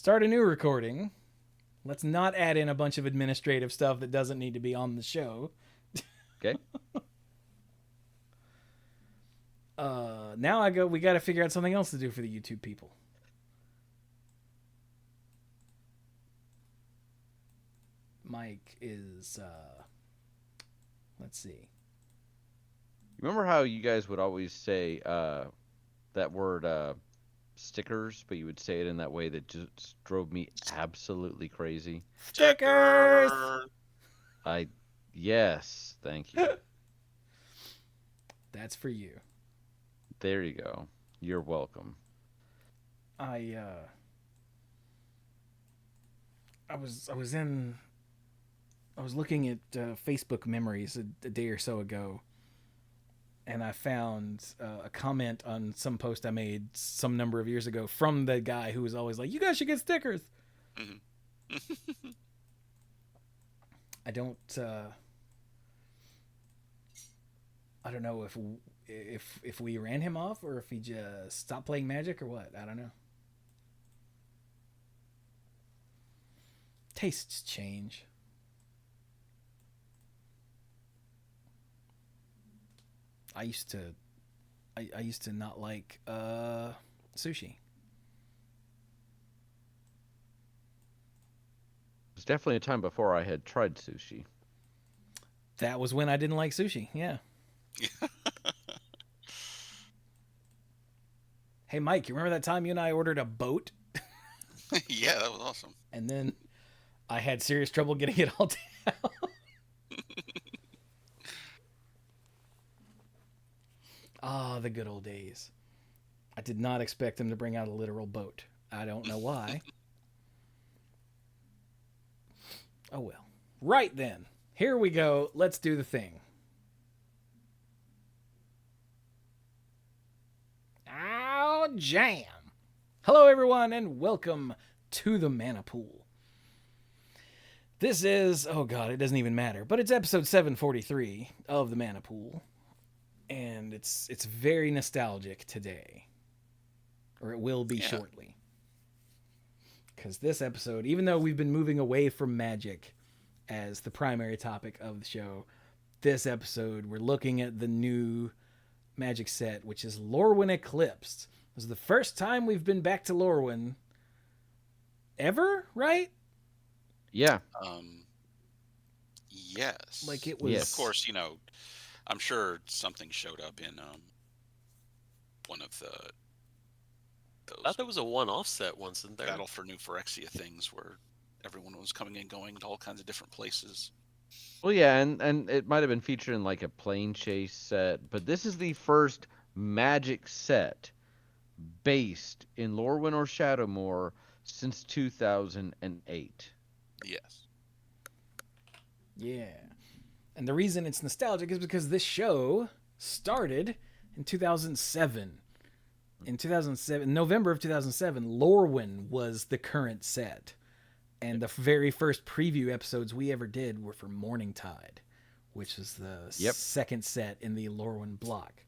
start a new recording. Let's not add in a bunch of administrative stuff that doesn't need to be on the show. Okay. Now we got to figure out something else to do for the YouTube people. Mike is, let's see. Remember how you guys would always say that word stickers, but you would say it in that way that just drove me absolutely crazy? Stickers! Yes, thank you. That's for you. There you go. You're welcome. I was looking at Facebook memories a day or so ago, and I found a comment on some post I made some number of years ago from the guy who was always like, "You guys should get stickers." Mm-hmm. I don't know if we ran him off or if he just stopped playing Magic or what. I don't know. Tastes change. I used to not like sushi. It was definitely a time before I had tried sushi. That was when I didn't like sushi. Yeah. Hey, Mike, you remember that time you and I ordered a boat? Yeah, that was awesome. And then I had serious trouble getting it all down. Ah, the good old days. I did not expect them to bring out a literal boat. I don't know why. Oh well. Right then. Here we go. Let's do the thing. Ow, jam. Hello, everyone, and welcome to the Mana Pool. This is, oh god, it doesn't even matter, but it's episode 743 of the Mana Pool. And it's very nostalgic today. Or it will be shortly. Because this episode, even though we've been moving away from Magic as the primary topic of the show, this episode we're looking at the new Magic set, which is Lorwyn Eclipsed. This is the first time we've been back to Lorwyn ever, right? Yeah. Yes. Like it was... Of course, I'm sure something showed up in one of those. I thought there was a one-off set once in there. Battle for New Phyrexia things where everyone was coming and going to all kinds of different places. Well, yeah, and it might have been featured in like a plane chase set, but this is the first Magic set based in Lorwyn or Shadowmoor since 2008. Yes. Yeah. And the reason it's nostalgic is because this show started in 2007. In 2007, November of 2007, Lorwyn was the current set. And the very first preview episodes we ever did were for Morningtide, which is the second set in the Lorwyn block.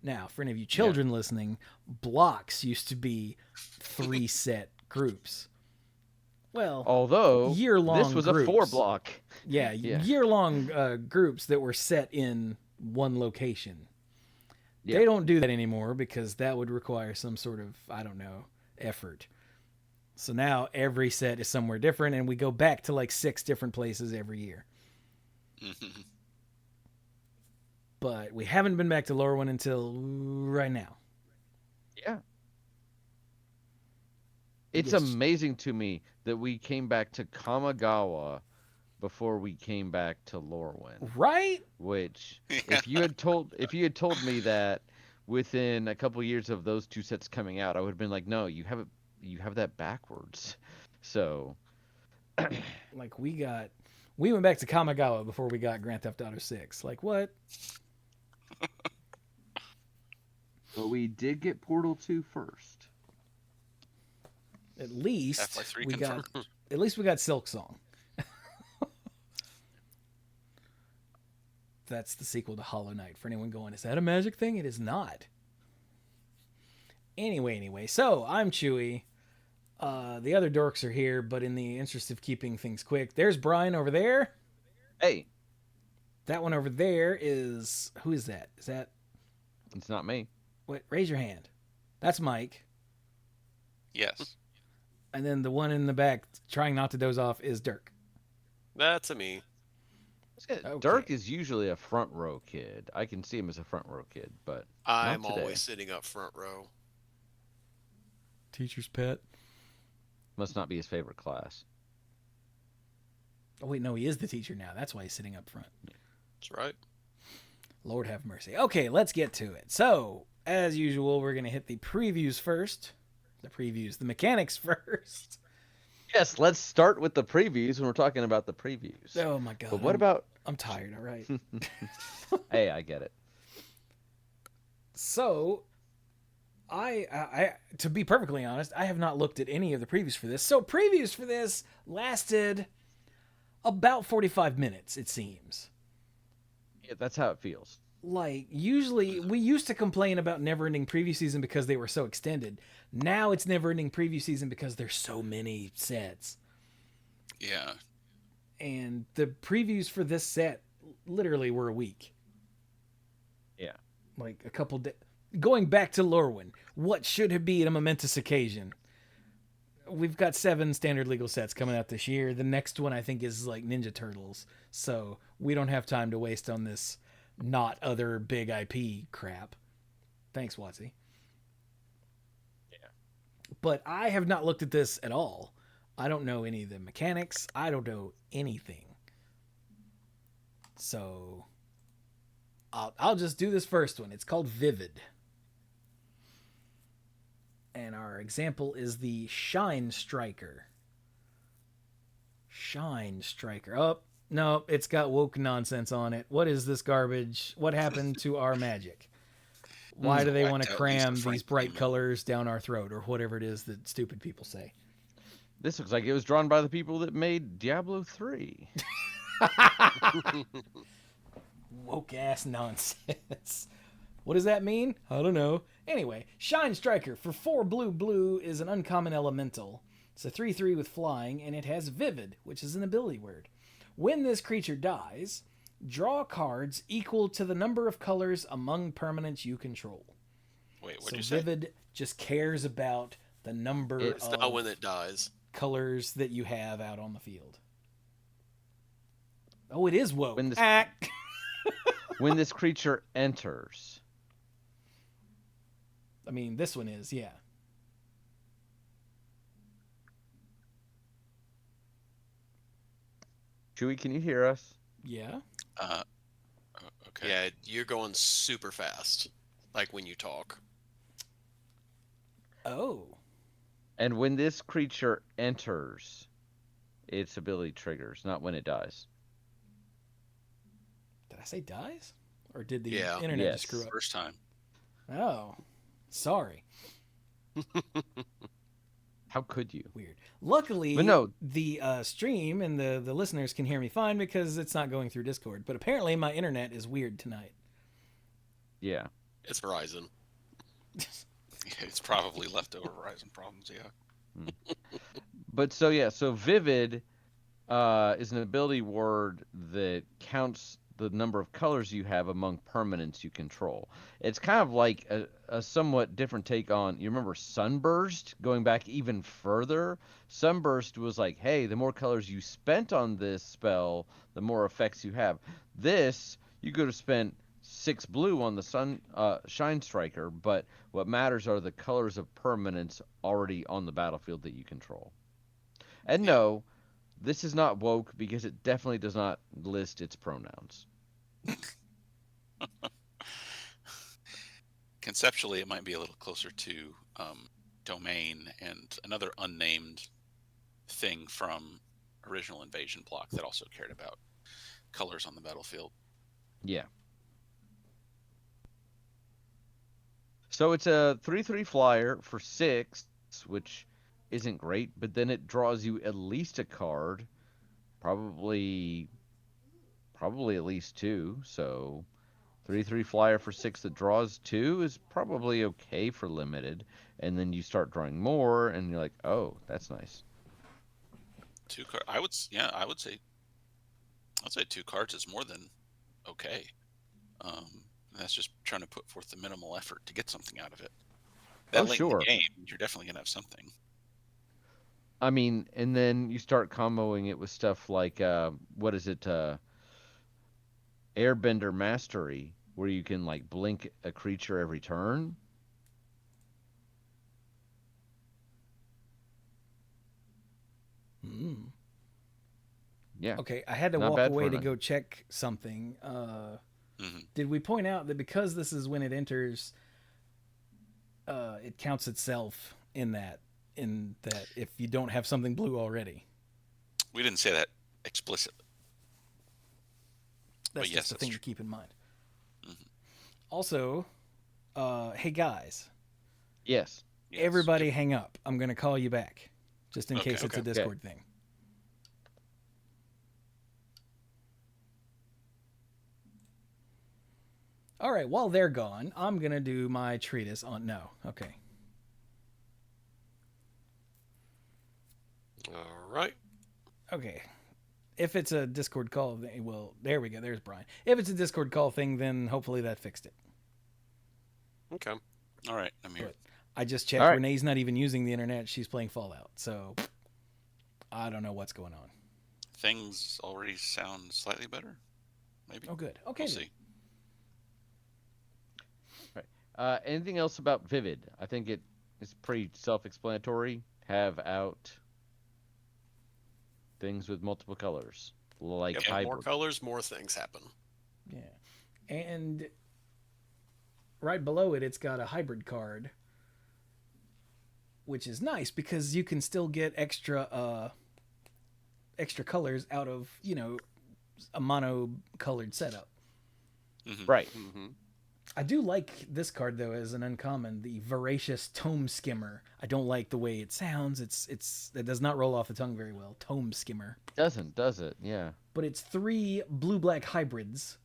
Now, for any of you children listening, blocks used to be 3 set groups. Well, although year-long this was groups. a 4-block. Yeah, year-long groups that were set in one location. They don't do that anymore because that would require some sort of, I don't know, effort. So now every set is somewhere different, and we go back to like 6 different places every year. But we haven't been back to Lorwyn until right now. Yeah. It's amazing to me that we came back to Kamigawa before we came back to Lorwyn. Right? Which, if you had told me that within a couple of years of those 2 sets coming out, I would have been like, no, you have that backwards. So, like we went back to Kamigawa before we got Grand Theft Auto 6. Like what? But we did get Portal 2 first. At least we confirmed. got Silk Song. That's the sequel to Hollow Knight. For anyone going, is that a Magic thing? It is not. Anyway. So I'm Chewy. The other dorks are here, but in the interest of keeping things quick, there's Brian over there. Hey, That one over there is... Who is that? Is that... it's not me. Wait, raise your hand. That's Mike. Yes. And then the one in the back trying not to doze off is Dirk. That's a me. Okay. Dirk is usually a front row kid. I can see him as a front row kid, but I'm not today. always sitting up front row. Teacher's pet. Must not be his favorite class. Oh, wait, no, he is the teacher now. That's why he's sitting up front. That's right. Lord have mercy. Okay, let's get to it. So, as usual, we're going to hit the previews first. The mechanics first. Yes, let's start with the previews when we're talking about the previews. Oh, my God. But what about... I'm tired, all right. Hey, I get it. So, I to be perfectly honest, I have not looked at any of the previews for this. So, previews for this lasted about 45 minutes, it seems. Yeah, that's how it feels. Like, usually, we used to complain about never-ending preview season because they were so extended. Now it's never-ending preview season because there's so many sets. Yeah. And the previews for this set literally were a week. Yeah. Like, a couple days. Going back to Lorwyn, what should have been a momentous occasion? We've got 7 standard legal sets coming out this year. The next one, I think, is like Ninja Turtles. So we don't have time to waste on this not other big IP crap. Thanks, Watsy. Yeah. But I have not looked at this at all. I don't know any of the mechanics. I don't know anything. So I'll just do this first one. It's called Vivid. And our example is the Shine Striker. Shine Striker. Oh, no, it's got woke nonsense on it. What is this garbage? What happened to our magic? Why do they want to cram these bright colors down our throat, or whatever it is that stupid people say? This looks like it was drawn by the people that made Diablo 3. Woke ass nonsense. What does that mean? I don't know. Anyway, Shine Striker for 4 blue is an uncommon elemental. It's a 3/3 with flying, and it has Vivid, which is an ability word. When this creature dies, draw cards equal to the number of colors among permanents you control. Wait, what did So you say? Vivid just cares about the number It's of not when it dies. colors that you have out on the field. Oh, it is woke. When this- Ack. When this creature enters. I mean, this one is, yeah. Chewie, can you hear us? Yeah. Okay. Yeah, you're going super fast, like when you talk. Oh. And when this creature enters, its ability triggers, not when it dies. Did I say dies? Or did the Yeah. internet Yes. just screw up? First time. Oh. Sorry. How could you? Weird. Luckily, But no. the stream and the listeners can hear me fine because it's not going through Discord. But apparently my internet is weird tonight. Yeah. It's Verizon. It's probably leftover Verizon problems, yeah. But so Vivid is an ability word that counts the number of colors you have among permanents you control. It's kind of like a somewhat different take on, you remember Sunburst? Going back even further, Sunburst was like, hey, the more colors you spent on this spell, the more effects you have. This, you could have spent 6 blue on the Shine Striker, but what matters are the colors of permanents already on the battlefield that you control. And no, this is not woke because it definitely does not list its pronouns. Conceptually, it might be a little closer to domain and another unnamed thing from original Invasion block that also cared about colors on the battlefield. Yeah. So it's a 3/3 flyer for 6, which isn't great, but then it draws you at least a card, probably at least 2. So 3/3 flyer for 6 that draws 2 is probably okay for limited. And then you start drawing more, and you're like, oh, that's nice. 2 card. I'd say 2 cards is more than okay. That's just trying to put forth the minimal effort to get something out of it. That late in the game, you're definitely gonna have something. I mean, and then you start comboing it with stuff like what is it? Airbender Mastery, where you can like blink a creature every turn. Yeah. Okay, I had to walk away to go check something. Did we point out that because this is when it enters, it counts itself in that if you don't have something blue already? We didn't say that explicitly. That's just a thing to keep in mind. Also, hey guys. Yes. Everybody hang up. I'm going to call you back, just in case it's a Discord thing. All right, while they're gone, I'm going to do my treatise on... No, okay. All right. Okay. If it's a Discord call, well, there we go. There's Brian. If it's a Discord call thing, then hopefully that fixed it. Okay. All right, I'm here. But I just checked. Right. Renee's not even using the internet. She's playing Fallout. So I don't know what's going on. Things already sound slightly better. Maybe. Oh, good. Okay. We'll see. Right. Anything else about Vivid? I think it is pretty self-explanatory. Have out things with multiple colors, like hybrid. More colors, more things happen. Yeah, and right below it, it's got a hybrid card, which is nice because you can still get extra colors out of a mono-colored setup. Mm-hmm. Right. Mm-hmm. I do like this card though as an uncommon, the Voracious Tome Skimmer. I don't like the way it sounds. It does not roll off the tongue very well. Tome Skimmer. Doesn't, does it? Yeah. But it's 3 blue-black hybrids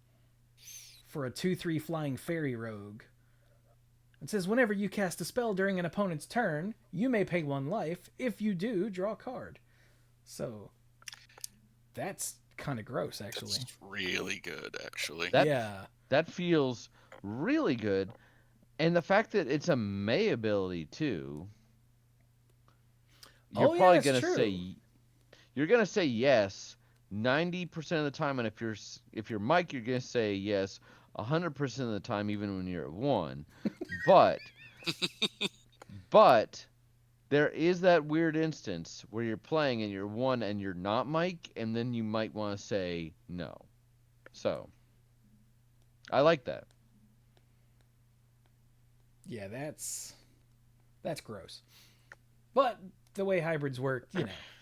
for a 2/3 flying fairy rogue. It says whenever you cast a spell during an opponent's turn, you may pay 1 life. If you do, draw a card. So that's kind of gross, actually. That's really good, actually. That feels really good, and the fact that it's a May ability too. You're probably gonna say you're gonna say yes 90% of the time, and if you're Mike, you're gonna say yes 100% of the time, even when you're at 1. But there is that weird instance where you're playing and you're 1 and you're not Mike, and then you might want to say no. So I like that. Yeah, that's gross. But the way hybrids work,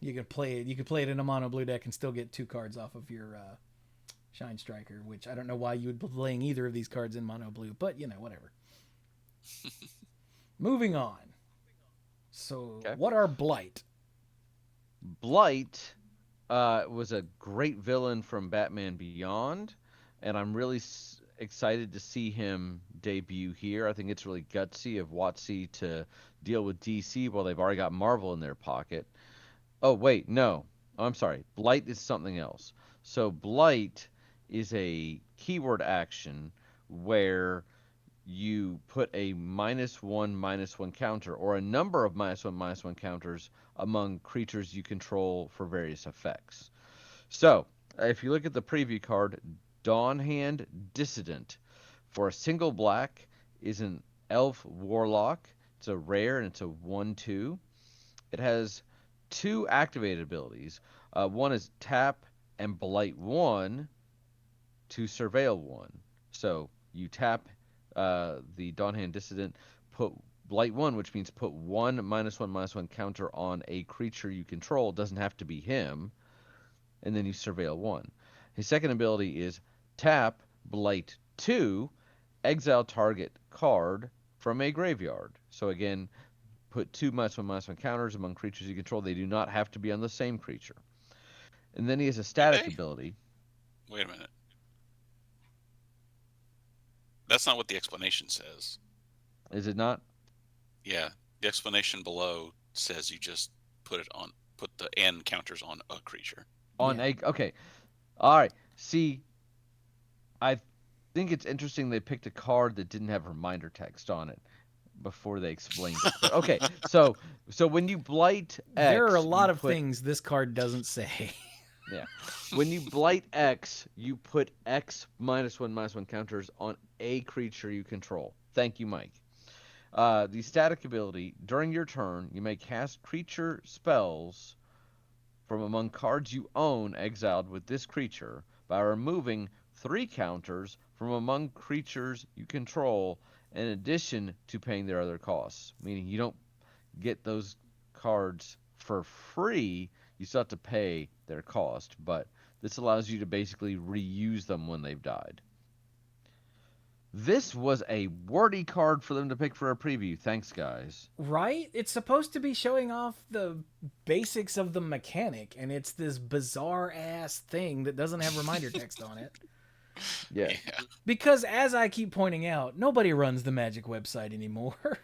you can play it in a mono blue deck and still get 2 cards off of your Shine Striker, which I don't know why you would be playing either of these cards in mono blue, but whatever. Moving on. So, what are Blight? Blight was a great villain from Batman Beyond, and I'm really excited to see him debut here. I think it's really gutsy of WotC to deal with DC while they've already got Marvel in their pocket. Oh, wait, no. I'm sorry. Blight is something else. So Blight is a keyword action where you put a -1/-1 counter or a number of -1/-1 counters among creatures you control for various effects. So, if you look at the preview card, Dawnhand Dissident, for a single black, is an elf warlock. It's a rare and it's a 1/2. It has 2 activated abilities. One is tap and blight 1 to surveil 1. So you tap the Dawnhand Dissident, put blight 1, which means put 1 -1/-1 counter on a creature you control. It doesn't have to be him. And then you surveil 1. His second ability is tap blight 2, exile target card from a graveyard. So again, put 2 -1/-1 counters among creatures you control. They do not have to be on the same creature. And then he has a static ability. Wait a minute. That's not what the explanation says. Is it not? Yeah, the explanation below says you just put the N counters on a creature. On a okay, all right. See, I think it's interesting they picked a card that didn't have reminder text on it before they explained it. But okay, so when you blight X, there are a lot you of put, things this card doesn't say. Yeah, when you blight X, you put X -1/-1 counters on a creature you control. Thank you, Mike. The static ability, during your turn, you may cast creature spells from among cards you own exiled with this creature by removing 3 counters from among creatures you control in addition to paying their other costs. Meaning you don't get those cards for free, you still have to pay their cost, but this allows you to basically reuse them when they've died. This was a wordy card for them to pick for a preview. Thanks, guys. Right? It's supposed to be showing off the basics of the mechanic, and it's this bizarre-ass thing that doesn't have reminder text on it. Yeah. Because, as I keep pointing out, nobody runs the Magic website anymore.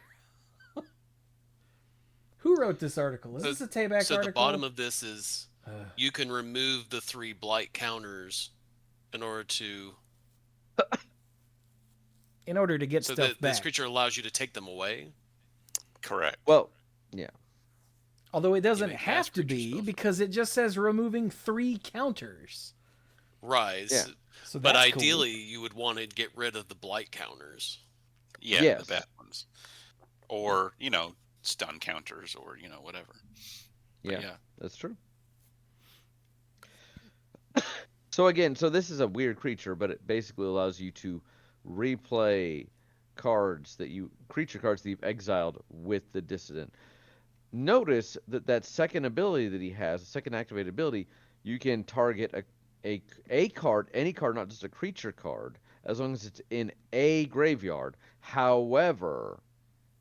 Who wrote this article? Is this a Tayback article? So the bottom of this is you can remove the 3 blight counters in order to get stuff back. This creature allows you to take them away? Correct. Well, yeah. Although it doesn't have to be, because it just says removing 3 counters. Right. Yeah. So but that's ideally, cool. you would want to get rid of the blight counters. Yeah, yes. The bad ones. Or, stun counters or, whatever. Yeah, that's true. So this is a weird creature, but it basically allows you to replay creature cards that you've exiled with the dissident. Notice that second ability that he has, the second activated ability, you can target a card, any card, not just a creature card, as long as it's in a graveyard. However,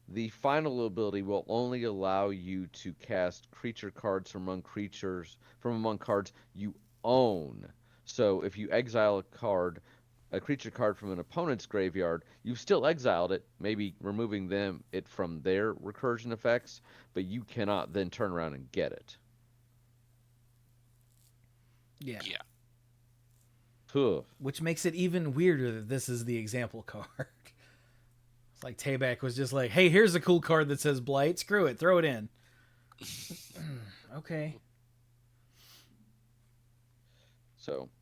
the final ability will only allow you to cast creature cards from among cards you own. So if you exile a creature card from an opponent's graveyard, you've still exiled it, maybe removing it from their recursion effects, but you cannot then turn around and get it. Yeah. Ugh. Which makes it even weirder that this is the example card. It's like Tayback was just like, hey, here's a cool card that says Blight. Screw it. Throw it in. Okay.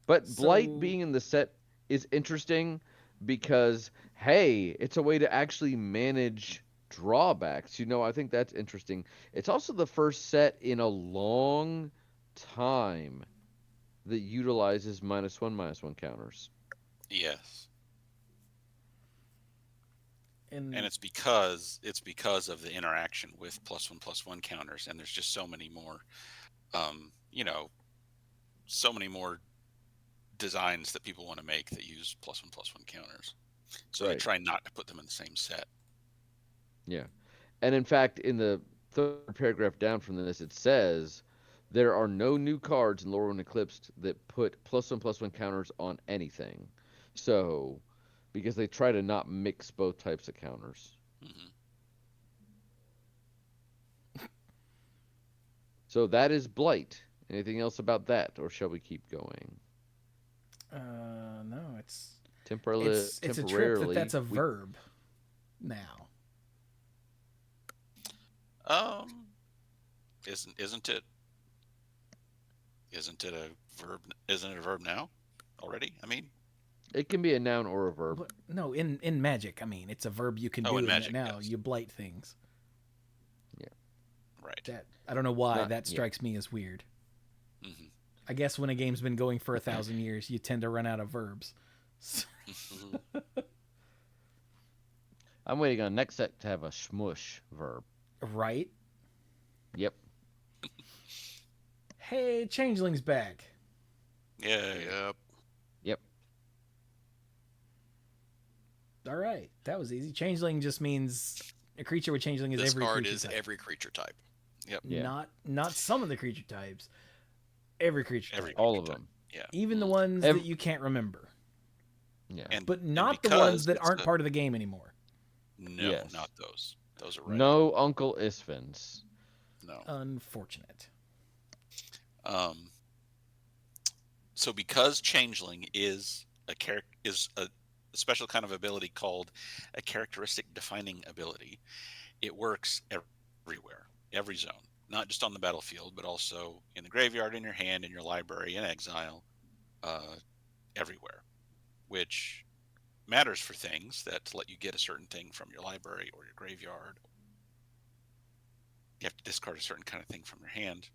But Blight being in the set is interesting because, hey, it's a way to actually manage drawbacks. I think that's interesting. It's also the first set in a long time that utilizes -1/-1 counters. Yes. And it's because of the interaction with +1/+1 counters, and there's just so many more, so many more designs that people want to make that use +1/+1 counters. So they try not to put them in the same set. Yeah. And in fact, in the third paragraph down from this, it says there are no new cards in Lorwyn Eclipsed that put +1/+1 counters on anything. So, because they try to not mix both types of counters. Mm-hmm. So that is Blight. Anything else about that, or shall we keep going? No, it's temporarily. It's a trip that's a verb now. Isn't it a verb? Isn't it a verb now already? I mean, it can be a noun or a verb. But no, in Magic, I mean, it's a verb you can do in Magic, now. yes. You blight things. Yeah. Right. I don't know why that strikes me as weird. Mm-hmm. I guess when a game's been going for 1,000 years, you tend to run out of verbs. I'm waiting on next set to have a smush verb. Right? Yep. Hey, Changeling's back. Yeah. Yep. All right. That was easy. Changeling just means a creature with Changeling is every creature type. This card is every creature type. Yep. Yeah. Not some of the creature types. Every creature type. All of them. Yeah. Even the ones that you can't remember. Yeah. And but and not the because ones that it's aren't part of the game anymore. No, Yes. not those. Those are right. No Uncle Isfins. No. Unfortunate. Um. So because Changeling is a special kind of ability called a characteristic defining ability, it works everywhere, every zone, not just on the battlefield, but also in the graveyard, in your hand, in your library, in exile, uh, everywhere, which matters for things that let you get a certain thing from your library or your graveyard. You have to discard a certain kind of thing from your hand.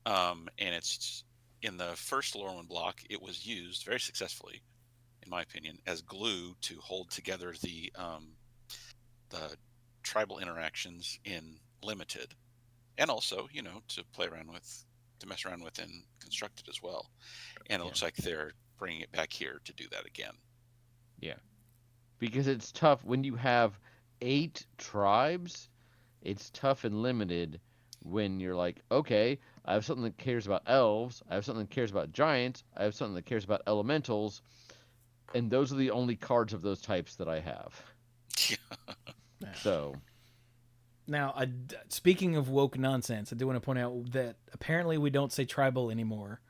And it's in the first Lorwyn block, it was used very successfully, in my opinion, as glue to hold together the tribal interactions in limited, and also to play around with, to mess around with in constructed as well. And it looks like they're bringing it back here to do that again. Yeah. Because it's tough when you have 8 tribes. It's tough and limited when you're like, okay, I have something that cares about elves, I have something that cares about giants, I have something that cares about elementals, and those are the only cards of those types that I have. So, now, speaking of woke nonsense, I do want to point out that apparently we don't say tribal anymore.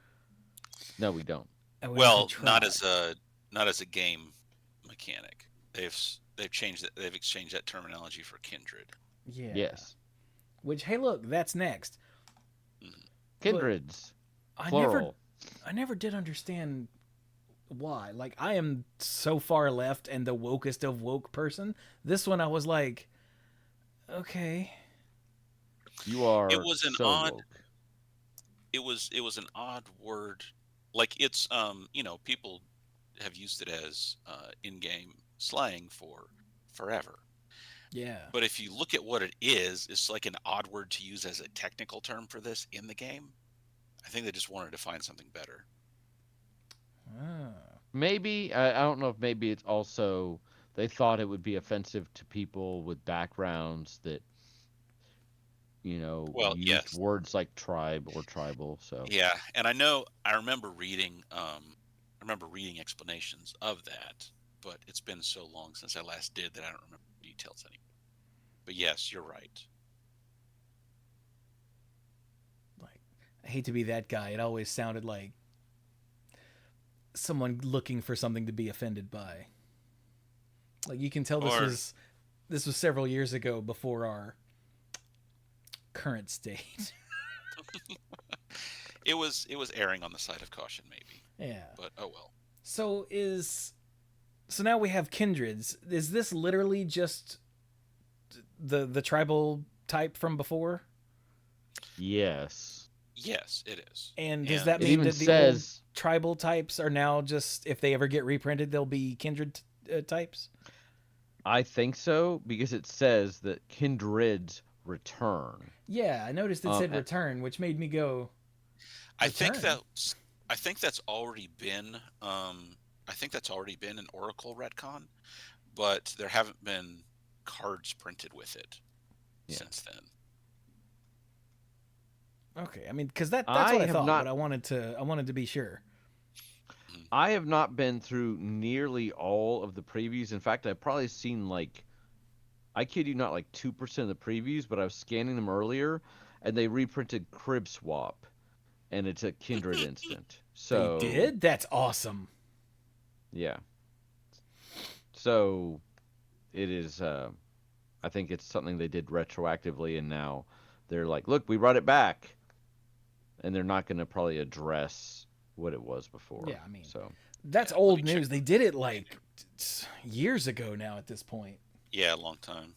no, we don't. Well, not as a game mechanic. They've changed it. They've exchanged that terminology for kindred. Yeah. Yes. Which, hey, look, that's next. Kindreds. I Plural. never did understand why. Like, I am so far left and the wokest of woke person. This one I was like, okay. You are It was an so odd. woke. It was an odd word. Like it's people have used it as in-game slang for forever. Yeah. But if you look at what it is, it's like an odd word to use as a technical term for this in the game. I think they just wanted to find something better. Maybe, I don't know if maybe it's also they thought it would be offensive to people with backgrounds that, used words like tribe or tribal. So Yeah, and I remember reading explanations of that, but it's been so long since I last did that I don't remember the details anymore. But yes, you're right. Like, I hate to be that guy. It always sounded like someone looking for something to be offended by. Like, you can tell this was several years ago before our current state. It was erring on the side of caution, maybe. Yeah. But oh well. So now we have kindreds. Is this literally just the tribal type from before? yes. Yes, it is. And does that mean that the old tribal types are now just, if they ever get reprinted, they'll be kindred types? I think so, because it says that kindreds return. Yeah, I noticed it said return, which made me go, I think that's already been an Oracle retcon, but there haven't been cards printed with it since then. Okay, I mean, because that's what I thought, but I wanted to be sure. I have not been through nearly all of the previews. In fact, I've probably seen I kid you not, 2% of the previews, but I was scanning them earlier, and they reprinted Crib Swap, and it's a kindred instant. So they did? That's awesome. Yeah. So it is. I think it's something they did retroactively, and now they're like, "Look, we brought it back," and they're not going to probably address what it was before. Yeah, I mean, so that's old news. They did it years ago now. At this point. Yeah, a long time.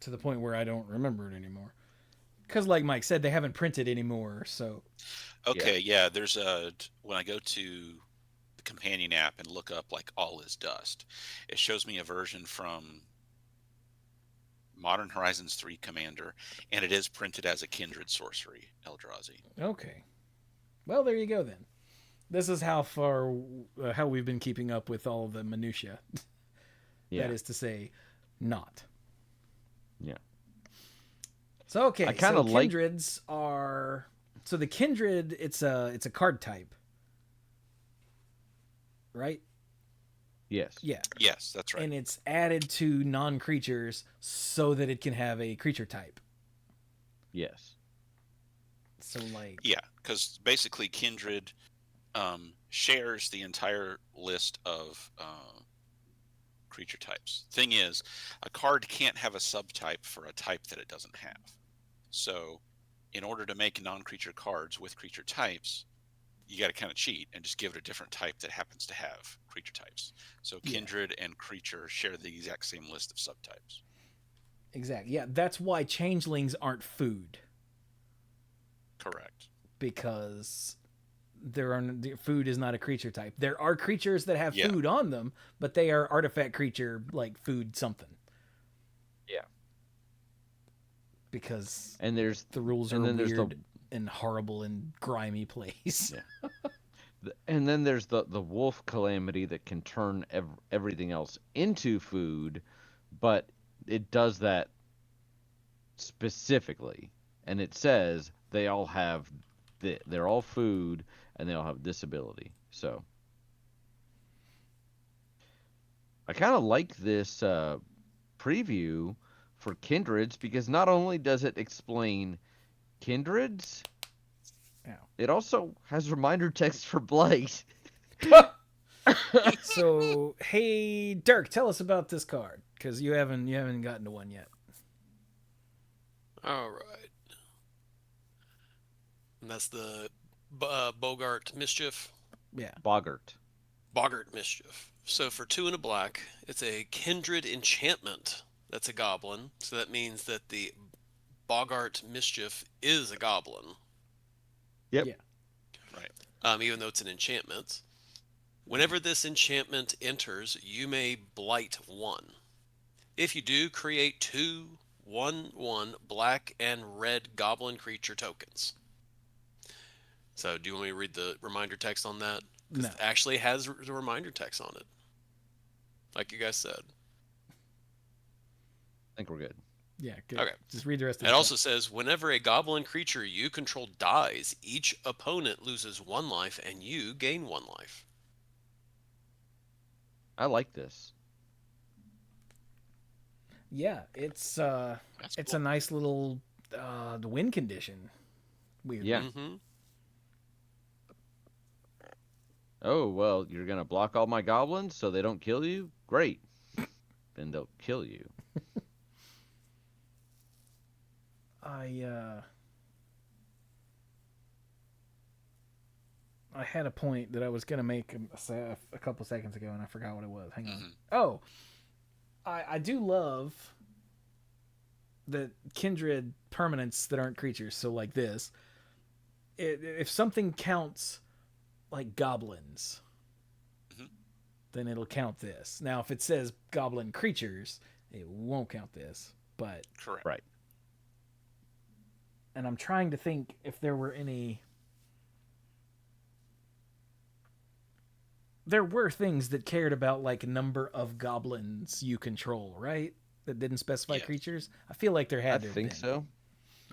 To the point where I don't remember it anymore. Because, like Mike said, they haven't printed anymore. So. Okay, yeah. There's when I go to the companion app and look up All Is Dust, it shows me a version from Modern Horizons 3 Commander, and it is printed as a kindred sorcery, Eldrazi. Okay. Well, there you go then. This is how we've been keeping up with all the minutia. Yeah. That is to say, not. Yeah. So okay, so kindreds are. So the kindred, it's a card type, right? Yes. Yeah. Yes, that's right. And it's added to non-creatures so that it can have a creature type. Yes. So, like... Yeah, because basically Kindred shares the entire list of creature types. Thing is, a card can't have a subtype for a type that it doesn't have. So, in order to make non-creature cards with creature types, you got to kind of cheat and just give it a different type that happens to have creature types. So Kindred and Creature share the exact same list of subtypes. Exactly. Yeah, that's why changelings aren't food. Correct. Because food is not a creature type. There are creatures that have Yeah. food on them, but they are artifact creature, like food something. Yeah. Because And there's the rules are and then weird and horrible and grimy place. Yeah. And then there's the wolf calamity that can turn everything else into food, but it does that specifically, and it says they all have they're all food and they all have this ability. So I kind of like this preview for kindreds because not only does it explain kindreds, it also has reminder text for blight. So, hey, Dirk, tell us about this card because you haven't gotten to one yet. All right. And that's the Bogart Mischief. Yeah. Boggart Mischief. So for 2 and a black, it's a Kindred enchantment. That's a goblin. So that means that the Bogart Mischief is a goblin. Yep. Yeah. Right. Even though it's an enchantment. Whenever this enchantment enters, you may blight 1. If you do, create 2 1/1 black and red goblin creature tokens. So do you want me to read the reminder text on that? No. It actually has the reminder text on it. Like you guys said. I think we're good. Yeah, good. Okay. Just read the rest of It the also says, whenever a goblin creature you control dies, each opponent loses 1 life and you gain 1 life. I like this. Yeah, it's That's it's cool. a nice little win condition. Weird. Yeah. Mm-hmm. Oh, well, you're going to block all my goblins so they don't kill you? Great. Then they'll kill you. I had a point that I was going to make a couple seconds ago, and I forgot what it was. Hang on. Mhm. Oh, I do love the kindred permanents that aren't creatures. So like this, if something counts like goblins, Mhm. then it'll count this. Now, if it says goblin creatures, it won't count this. But Correct. Right. and I'm trying to think if there were any. There were things that cared about like number of goblins you control, right? That didn't specify Yes. creatures. I feel like there I had to think have been. so.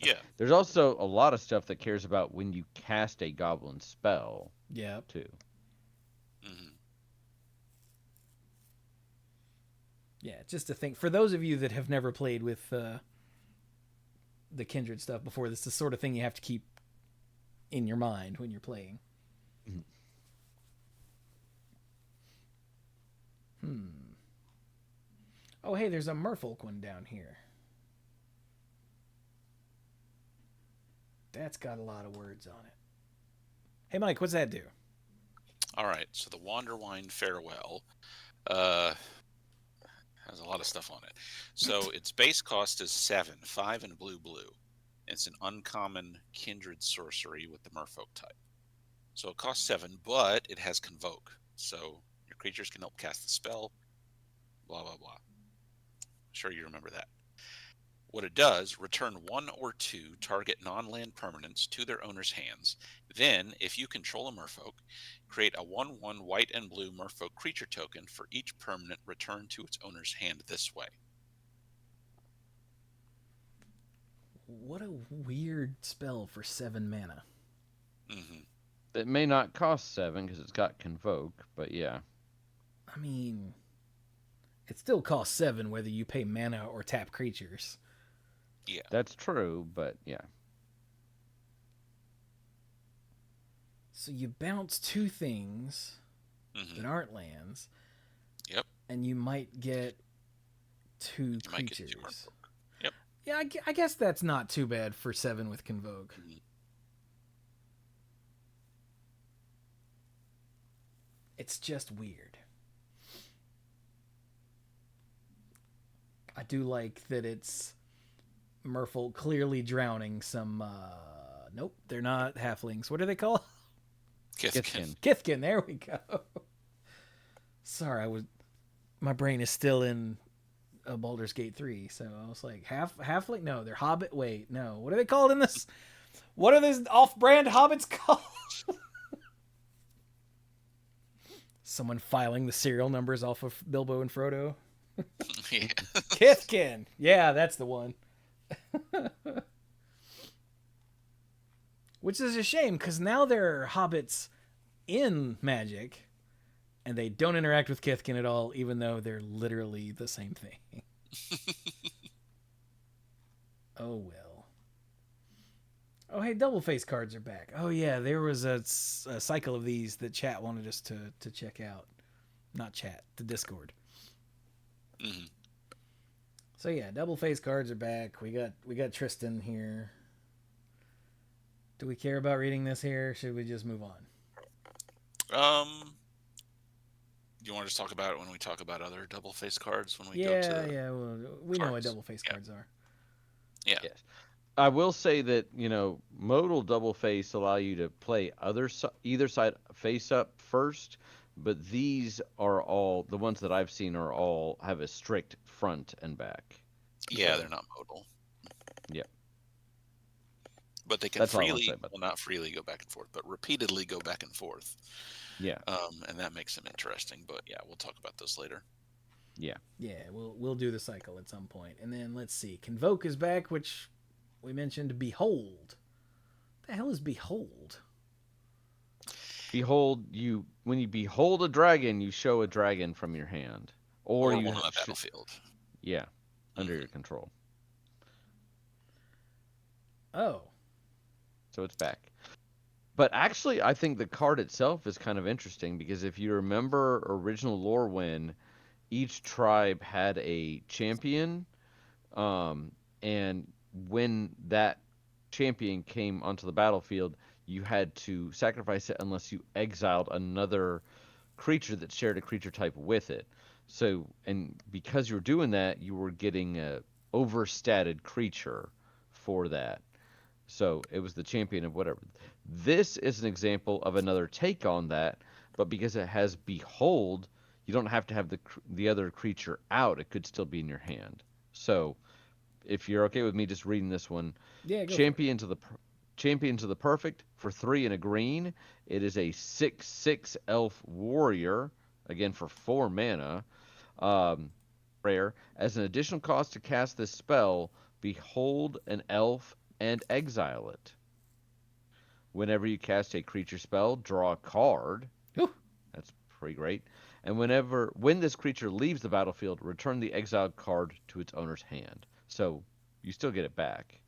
Yeah. There's also a lot of stuff that cares about when you cast a goblin spell, Yeah. too. Hmm. Yeah, just to think. For those of you that have never played with the kindred stuff before, this is the sort of thing you have to keep in your mind when you're playing. Oh, hey, there's a merfolk one down here. That's got a lot of words on it. Hey, Mike, what's that do? All right. So the Wanderwine Farewell has a lot of stuff on it. So its base cost is 7, 5 and blue. It's an uncommon kindred sorcery with the merfolk type. So it costs 7, but it has Convoke. So your creatures can help cast the spell. Blah, blah, blah. Sure you remember that. What it does, return 1 or 2 target non-land permanents to their owner's hands. Then, if you control a merfolk, create a 1/1 white and blue merfolk creature token for each permanent returned to its owner's hand this way. What a weird spell for 7 mana. Mm-hmm. It may not cost 7 because it's got Convoke, but yeah. I mean, it still costs 7 whether you pay mana or tap creatures. Yeah. That's true, but yeah. So you bounce 2 things that aren't lands. Yep. And you might get 2 You might get creatures. 2 Heartbroken. Yep. Yeah, I guess that's not too bad for 7 with Convoke. It's just weird. I do like that it's Merfolk clearly drowning some... Nope, they're not halflings. What are they called? Kithkin. Kithkin, there we go. Sorry, my brain is still in Baldur's Gate 3, so I was like, halfling? No, they're hobbit. Wait, no. What are they called in this? What are these off-brand hobbits called? Someone filing the serial numbers off of Bilbo and Frodo. Yeah. Kithkin. Yeah, that's the one. Which is a shame, because now there are hobbits in Magic, and they don't interact with Kithkin at all, even though they're literally the same thing. Oh, well. Oh, hey, double face cards are back. Oh, yeah, there was a cycle of these that chat wanted us to check out. Not chat, the Discord. Mm-hmm. So, yeah, double face cards are back. We got Tristan here. Do we care about reading this here? Or should we just move on? You want to just talk about it when we talk about other double face cards when we Yeah, go to yeah. Well, we know what cards? double face cards are. Yeah. Yes. I will say that, modal double face allow you to play either side face up first, but these are all, the ones that I've seen are all have a strict front and back. Yeah, So, they're not modal. Yeah. But they can That's all I wanna freely, say about well, not freely go back and forth, but repeatedly go back and forth. Yeah. And that makes them interesting. But yeah, we'll talk about those later. Yeah. Yeah, we'll do the cycle at some point. And then let's see. Convoke is back, which we mentioned. Behold. What the hell is Behold? Behold, when you behold a dragon, you show a dragon from your hand. Or you one on the battlefield. Yeah. Under your control. Oh. So it's back. But actually, I think the card itself is kind of interesting because if you remember original Lorwyn, each tribe had a champion, and when that champion came onto the battlefield, you had to sacrifice it unless you exiled another creature that shared a creature type with it. So, and because you were doing that, you were getting a overstated creature for that. So it was the champion of whatever. This is an example of another take on that, but because it has Behold, you don't have to have the other creature out. It could still be in your hand. So if you're okay with me just reading this one, Yeah, go Champions of the Perfect for 3 and a green. It is a 6/6 elf warrior, again for 4 mana. Rare. As an additional cost to cast this spell, behold an elf and exile it. Whenever you cast a creature spell, draw a card. Ooh. That's pretty great. And when this creature leaves the battlefield, return the exiled card to its owner's hand. So you still get it back.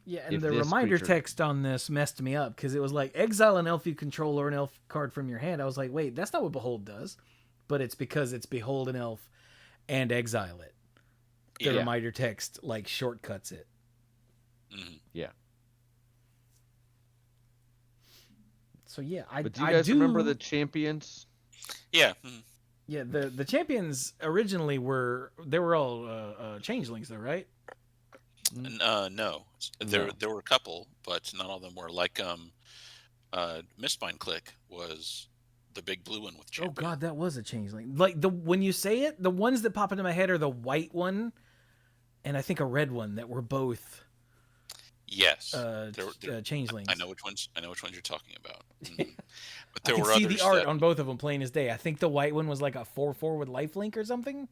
Yeah, and If the this reminder creature- text on this messed me up because it was like, exile an elf you control or an elf card from your hand. I was like, wait, that's not what Behold does. But it's because it's Behold an elf and exile it. The Yeah. reminder text, like, shortcuts it. Mm-hmm. Yeah. So, yeah, But do you guys remember the champions? Yeah. Mhm. Yeah, the champions originally were all changelings, though, right? No. No. There were a couple, but not all of them were. Like Mistbind Click was the big blue one with champion. Oh God, that was a changeling. Like when you say it, the ones that pop into my head are the white one, and I think a red one that were both. Yes. Changelings. I know which ones you're talking about. Mhm. But I there can were see others the art that, on both of them plain as day. I think the white one was like a 4/4 with lifelink or something.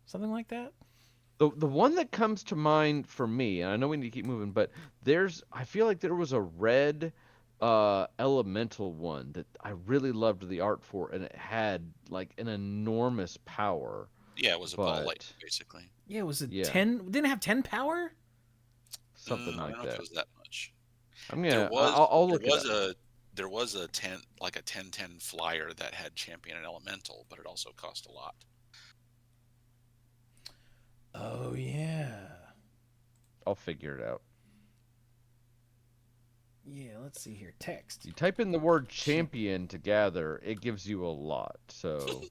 Something like that. The one that comes to mind for me, and I know we need to keep moving, but I feel like there was a red elemental one that I really loved the art for, and it had like an enormous power. Yeah, it was a ball light, But basically. Yeah, was it yeah, 10? Didn't it have 10 power? something I don't like know if it that. was that much. I'm There gonna. was I'll there look it was up. a 10 like a 10-10 flyer that had champion and elemental, but it also cost a lot. Oh, yeah. I'll figure it out. Yeah, let's see here. Text. You type in the word champion to gather, it gives you a lot. So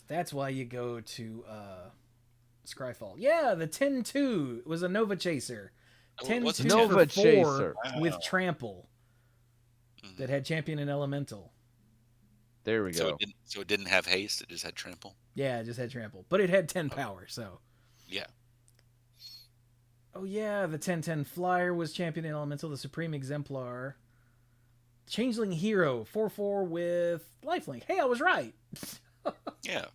That's why you go to Scryfall. Yeah, the 10-2 was a Nova Chaser. Oh, it was a 10-2 Nova for 4 Chaser. with Wow. Trample Mhm. that had champion and elemental. there we So go. it didn't have haste. It just had trample. Yeah, it just had Trample. But it had 10 Oh. power, so. Yeah. Oh, yeah, the 10-10 Flyer was champion and elemental. The Supreme Exemplar. Changeling Hero, 4-4 with lifelink. Hey, I was right. Yeah.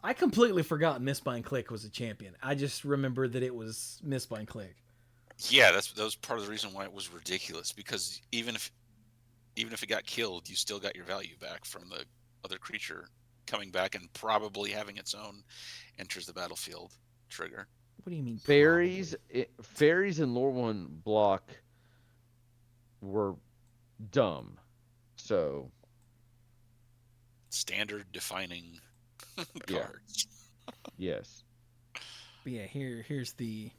I completely forgot Mistbind Click was a champion. I just remember that it was Mistbind Click. Yeah, that was part of the reason why it was ridiculous, because even if it got killed, you still got your value back from the other creature coming back and probably having its own enters the battlefield trigger. What do you mean? Fairies, probably? fairies in lore one block were dumb. So Standard defining Yeah. cards. yes, But yeah, here's the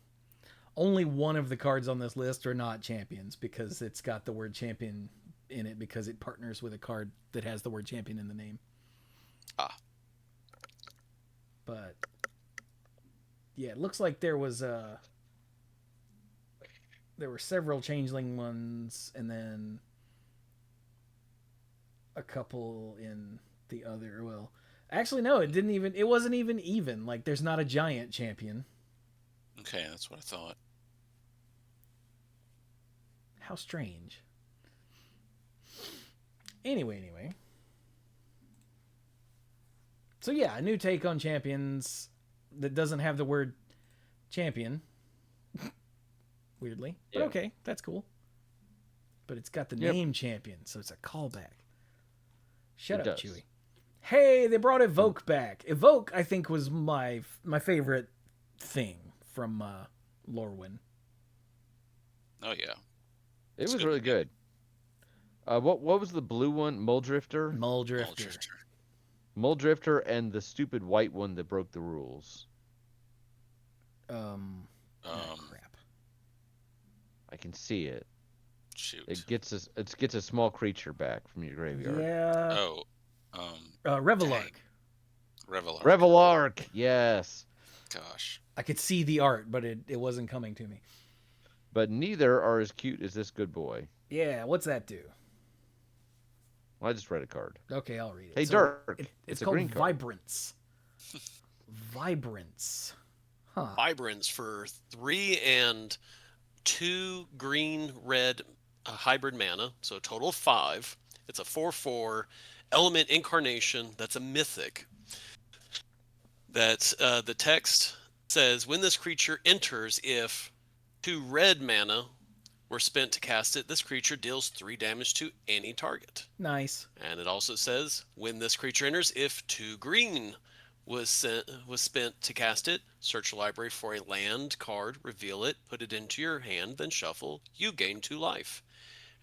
only one of the cards on this list are not champions because it's got the word champion in it because it partners with a card that has the word champion in the name. Ah. But yeah, it looks like there were several changeling ones and then a couple in the other. Well, actually no, it wasn't even. Like there's not a giant champion. Okay, that's what I thought. How strange. Anyway. So yeah, a new take on champions that doesn't have the word champion. Weirdly. But Yeah. okay, that's cool. But it's got the Yep. name champion, so it's a callback. Shut It up, does. Chewy. Hey, they brought Evoke back. Evoke, I think, was my favorite thing from Lorwyn. Oh yeah. it It's was good. really good. What was the blue one? Muldrifter? Muldrifter. Muldrifter and the stupid white one that broke the rules. Crap. I can see it. Shoot. It gets a small creature back from your graveyard. Yeah. Oh. Revelark. Revelar. Revelark, yes. Gosh. I could see the art, but it wasn't coming to me. But neither are as cute as this good boy. Yeah, what's that do? Well, I just read a card. Okay, I'll read it. Hey, So Dirk. It's It's a called green card. Vibrance. Vibrance. Huh. Vibrance for 3 and 2 green red hybrid mana, so a total of 5. It's a 4/4 element incarnation. That's a mythic. That's the text says when this creature enters, if 2 red mana were spent to cast it, this creature deals 3 damage to any target. Nice. And it also says when this creature enters, if 2 green was spent to cast it, search your library for a land card, reveal it, put it into your hand, then shuffle. You gain 2 life.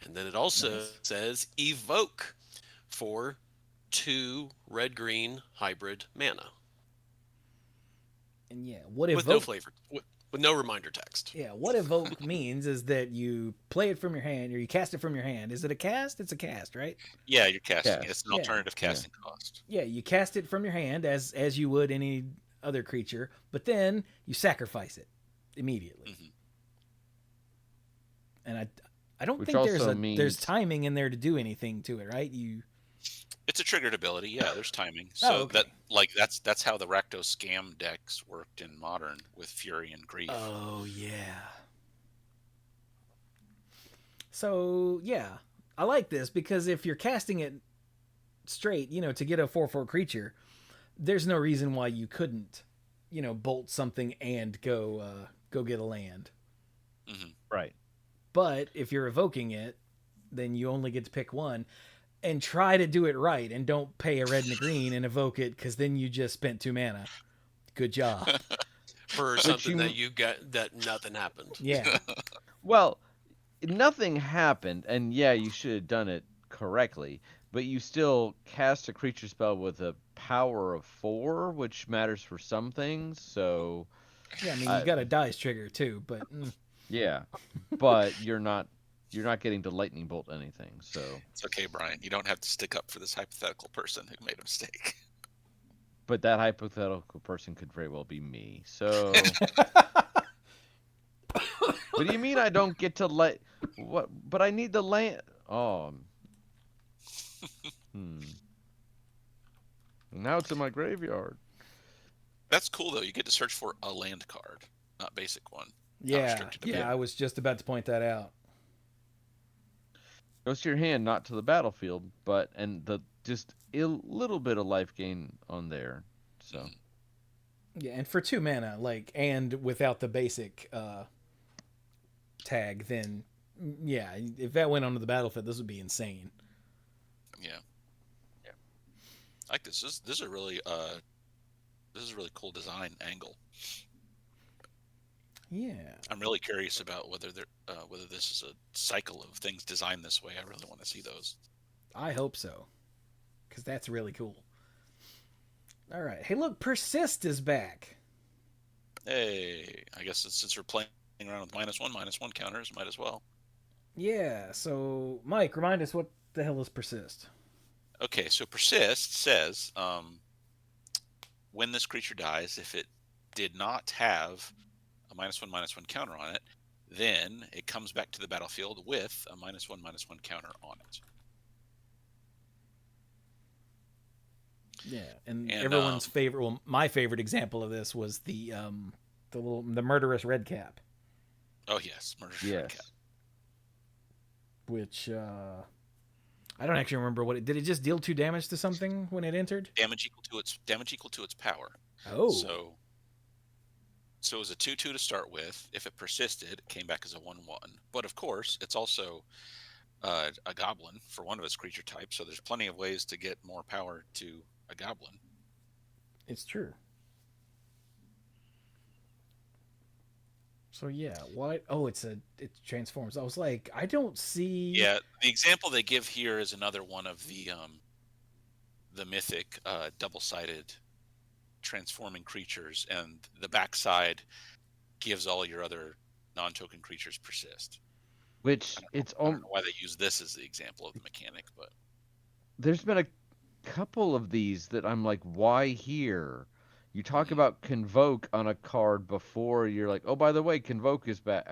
And then it also Nice. says evoke for 2 red-green hybrid mana And yeah, what with no evoke? flavor, with no reminder text. Yeah, what evoke means is that you play it from your hand or you cast it from your hand. Is it a cast? It's a cast, right? Yeah, you're casting. Cast. It's an Yeah. alternative casting cost. Yeah, you cast it from your hand as you would any other creature, but then you sacrifice it immediately. Mhm. And I don't Which think there's also there's means- timing in there to do anything to it, right? It's a triggered ability. Yeah, there's timing. Oh, So okay. that's how the Rakdos scam decks worked in Modern with Fury and Grief. Oh yeah. So yeah, I like this because if you're casting it straight, to get a 4/4 creature, there's no reason why you couldn't, bolt something and go get a land. Hmm. Right. But if you're evoking it, then you only get to pick one. And try to do it right, and don't pay a red and a green and evoke it, because then you just spent 2 mana. Good job. For something that you got that nothing happened. Yeah. Well, nothing happened, and yeah, you should have done it correctly, but you still cast a creature spell with a power of 4, which matters for some things, so... Yeah, I mean, you got a dice trigger, too, but... Yeah, but you're not getting to lightning bolt anything, so... It's okay, Brian. You don't have to stick up for this hypothetical person who made a mistake. But that hypothetical person could very well be me, so... What do you mean I don't get to what? But I need the land... Oh. Now it's in my graveyard. That's cool, though. You get to search for a land card, not basic one. Yeah, I was just about to point that out. Goes to your hand, not to the battlefield, and just a little bit of life gain on there. So yeah, and for 2 mana, and without the basic tag, then yeah, if that went onto the battlefield, this would be insane. Yeah. I like this. This is a really cool design angle. Yeah. I'm really curious about whether this is a cycle of things designed this way. I really want to see those. I hope so, because that's really cool. All right. Hey, look, Persist is back. Hey, I guess since we're playing around with -1/-1 counters, might as well. Yeah. So, Mike, remind us, what the hell is Persist? Okay, so Persist says, when this creature dies, if it did not have a -1/-1 counter on it, then it comes back to the battlefield with a -1/-1 counter on it. Yeah, and everyone's favorite, well, my favorite example of this was the murderous red cap. Oh yes, murderous red cap. Which I don't actually remember what it did. It just deal 2 damage to something when it entered? Damage equal to its power. Oh. So it was a 2/2 to start with. If it persisted, it came back as a 1/1. But of course, it's also a goblin for one of its creature types. So there's plenty of ways to get more power to a goblin. It's true. So yeah, what? Oh, it transforms. I was like, I don't see. Yeah, the example they give here is another one of the mythic double-sided transforming creatures, and the backside gives all your other non-token creatures persist. Which I don't know why they use this as the example of the mechanic, but there's been a couple of these that I'm like, why here? You talk about Convoke on a card before, you're like, oh, by the way, Convoke is back.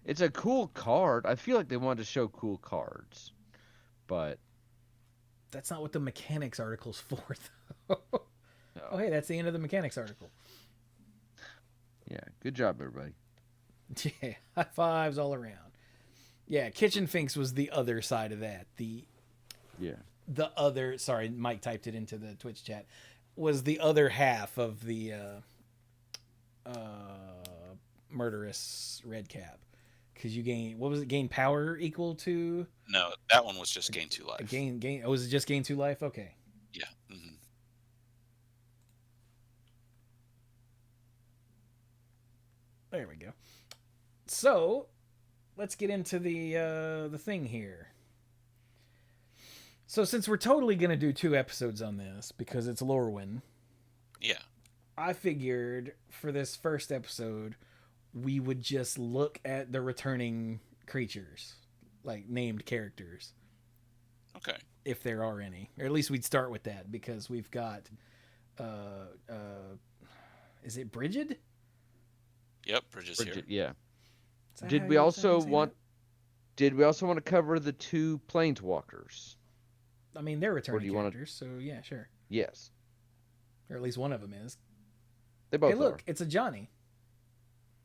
It's a cool card. I feel like they wanted to show cool cards, but that's not what the mechanics article's for, though. No. Oh, hey, that's the end of the mechanics article. Yeah, good job, everybody. Yeah, high fives all around. Yeah, Kitchen Finks was the other side of that. Sorry, Mike typed it into the Twitch chat. Was the other half of the murderous red cap, because you gain, what was it, gain power equal to? No, that one was just gain 2 life. Oh, was it just gain 2 life? Okay. Yeah. Mm-hmm. There we go. So let's get into the thing here. So since we're totally going to do 2 episodes on this because it's Lorwyn, yeah, I figured for this first episode we would just look at the returning creatures, like named characters. Okay. If there are any. Or at least we'd start with that, because we've got is it Brigid? Yep, Brigid's here. Yeah. Did we also want to cover the 2 planeswalkers? I mean, they're returning characters, so yeah, sure. Yes. Or at least one of them is. They both Hey, look, are. it's a Johnny.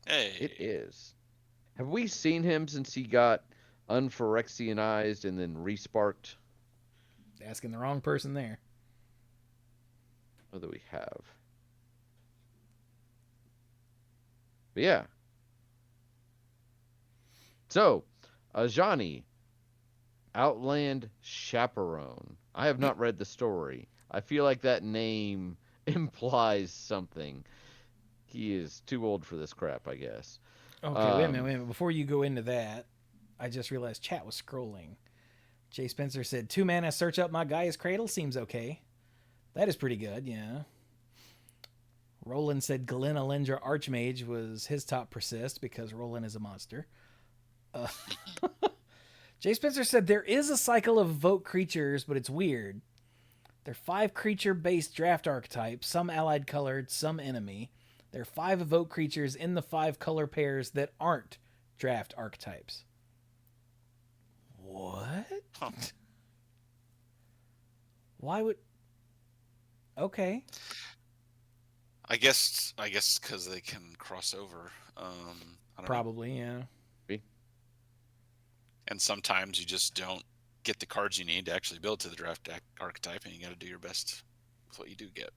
Hey. It is. Have we seen him since he got unphyrexianized and then resparked? Asking the wrong person there. Whether we have. But yeah. So, Ajani, Outland Chaperone. I have not read the story. I feel like that name implies something. He is too old for this crap, I guess. Okay, wait a minute. Before you go into that, I just realized chat was scrolling. Jay Spencer said, 2 mana search up my Gaia's Cradle seems okay. That is pretty good, yeah. Roland said Glenn Alendra Archmage was his top persist because Roland is a monster. Jay Spencer said there is a cycle of vote creatures, but it's weird. They're 5 creature-based draft archetypes, some allied colored, some enemy. There are 5 evoke creatures in the 5 color pairs that aren't draft archetypes. What? Huh. Why would... Okay. I guess because they can cross over. I don't know. Probably, yeah. And sometimes you just don't get the cards you need to actually build to the draft archetype, and you got to do your best with what you do get.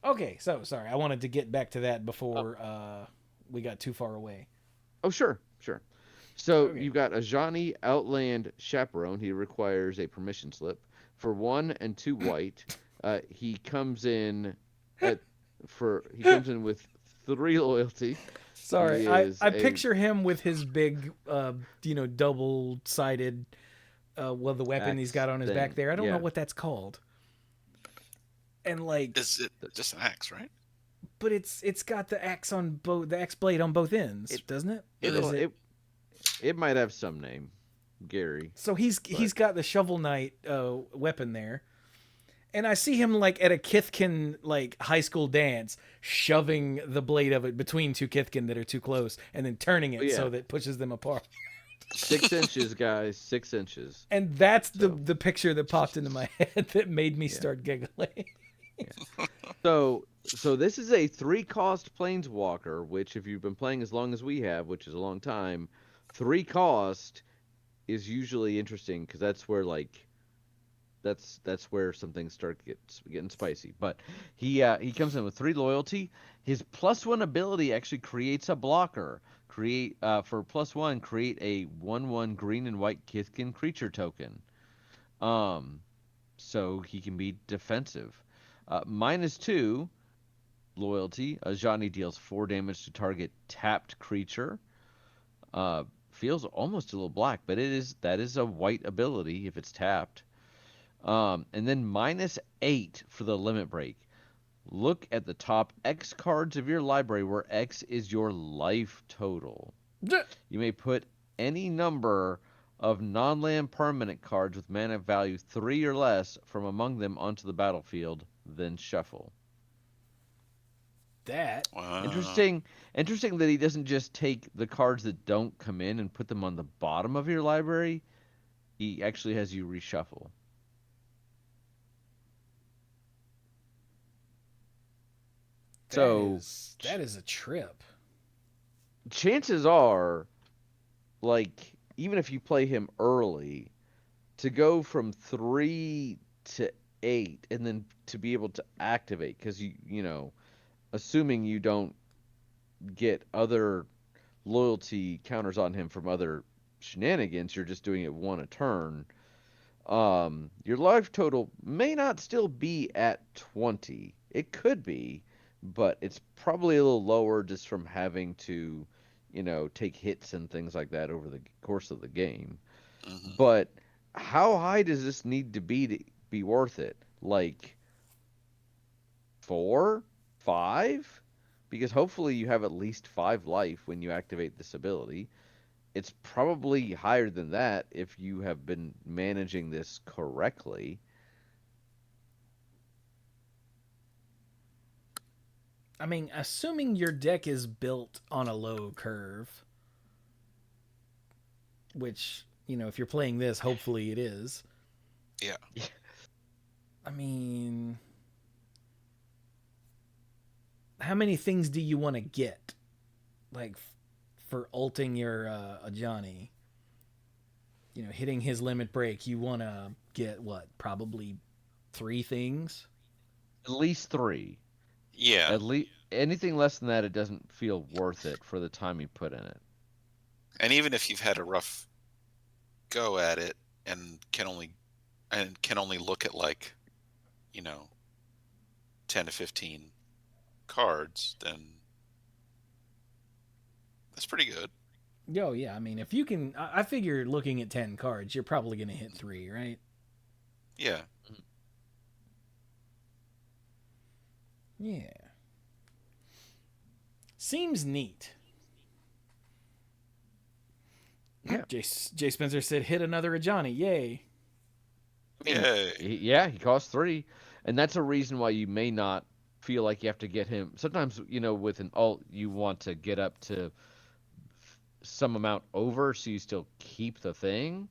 Okay, so sorry. I wanted to get back to that before we got too far away. Oh, sure. So Okay. you've got Ajani Outland Chaperone. He requires a permission slip for 1 and 2 white. He comes in with 3 loyalty. Sorry, He I is picture him with his big, double-sided, the weapon he's Axe got on his back thing, there. I don't know yeah. what that's called. And like, Is it just an axe, right? but it's got the axe blade on both ends, doesn't it? Or is it? It might have some name, Gary. So he's got the Shovel Knight weapon there. And I see him like at a Kithkin like high school dance, shoving the blade of it between 2 Kithkin that are too close, and then turning it so that it pushes them apart. 6 inches, guys. 6 inches. And that's the picture that popped into my head that made me start giggling. So this is a 3-cost planeswalker, which if you've been playing as long as we have, which is a long time, 3 cost is usually interesting because that's where that's where some things start getting spicy. But he comes in with 3 loyalty. His +1 ability actually creates a blocker. For +1, create a 1/1 green and white Kithkin creature token. So he can be defensive. -2 loyalty. Ajani deals 4 damage to target tapped creature. Feels almost a little black, but that is a white ability if it's tapped. And then -8 for the limit break. Look at the top X cards of your library where X is your life total. You may put any number of non-land permanent cards with mana value 3 or less from among them onto the battlefield, then shuffle. That Interesting that he doesn't just take the cards that don't come in and put them on the bottom of your library. He actually has you reshuffle. that is a trip. Chances are, like, even if you play him early, to go from 3 to 8 and then to be able to activate, because assuming you don't get other loyalty counters on him from other shenanigans, you're just doing it 1 a turn. Your life total may not still be at 20. It could be, but it's probably a little lower just from having to, take hits and things like that over the course of the game. Mm-hmm. But how high does this need to be worth it? Like 4, 5? Because hopefully you have at least 5 life when you activate this ability. It's probably higher than that if you have been managing this correctly. I mean, assuming your deck is built on a low curve, which, if you're playing this, hopefully it is. Yeah. I mean, how many things do you want to get? Like, for ulting your Ajani, hitting his limit break, you want to get, what, probably 3 things? At least 3. Yeah. anything less than that, it doesn't feel worth it for the time you put in it. And even if you've had a rough go at it and can only look at like, 10 to 15 cards, then that's pretty good. Yo, yeah. I mean, if you can, I figure looking at 10 cards, you're probably going to hit 3, right? Yeah. Yeah. Seems neat. Yeah. Jay Spencer said, hit another Ajani. Yay. Yay. He costs 3, and that's a reason why you may not feel like you have to get him. Sometimes, with an alt, you want to get up to some amount over so you still keep the thing,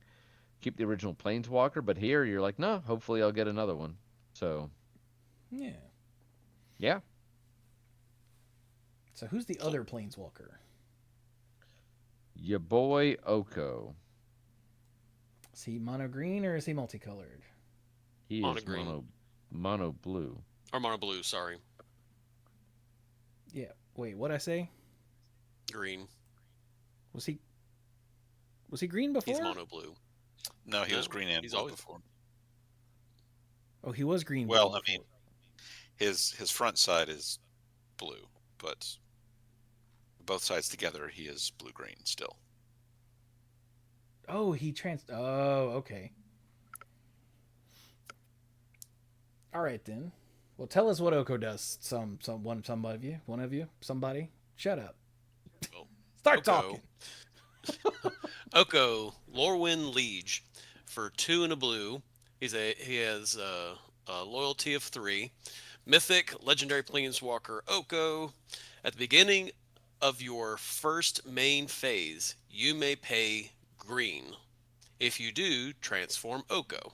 keep the original Planeswalker, but here you're like, no, hopefully I'll get another one. So, yeah. So who's the other Planeswalker? Your boy Oko. Is he mono green or is he multicolored? He Mono is green. mono blue. Or mono blue, sorry. Yeah. Wait, what'd I say? Green. Was he green before? He's mono blue. No, he was green and he's blue always before. Oh, he was green. Well, before. I mean, his front side is blue, but both sides together, he is blue-green still. Oh, Oh, okay. All right then. Well, tell us what Oko does. One of you, somebody. Shut up. Well, Start Oko. talking. Oko, Lorwyn Liege, for 2 and a blue. He has a loyalty of 3. Mythic legendary planeswalker Oko. At the beginning of your first main phase, you may pay green. If you do, transform Oko.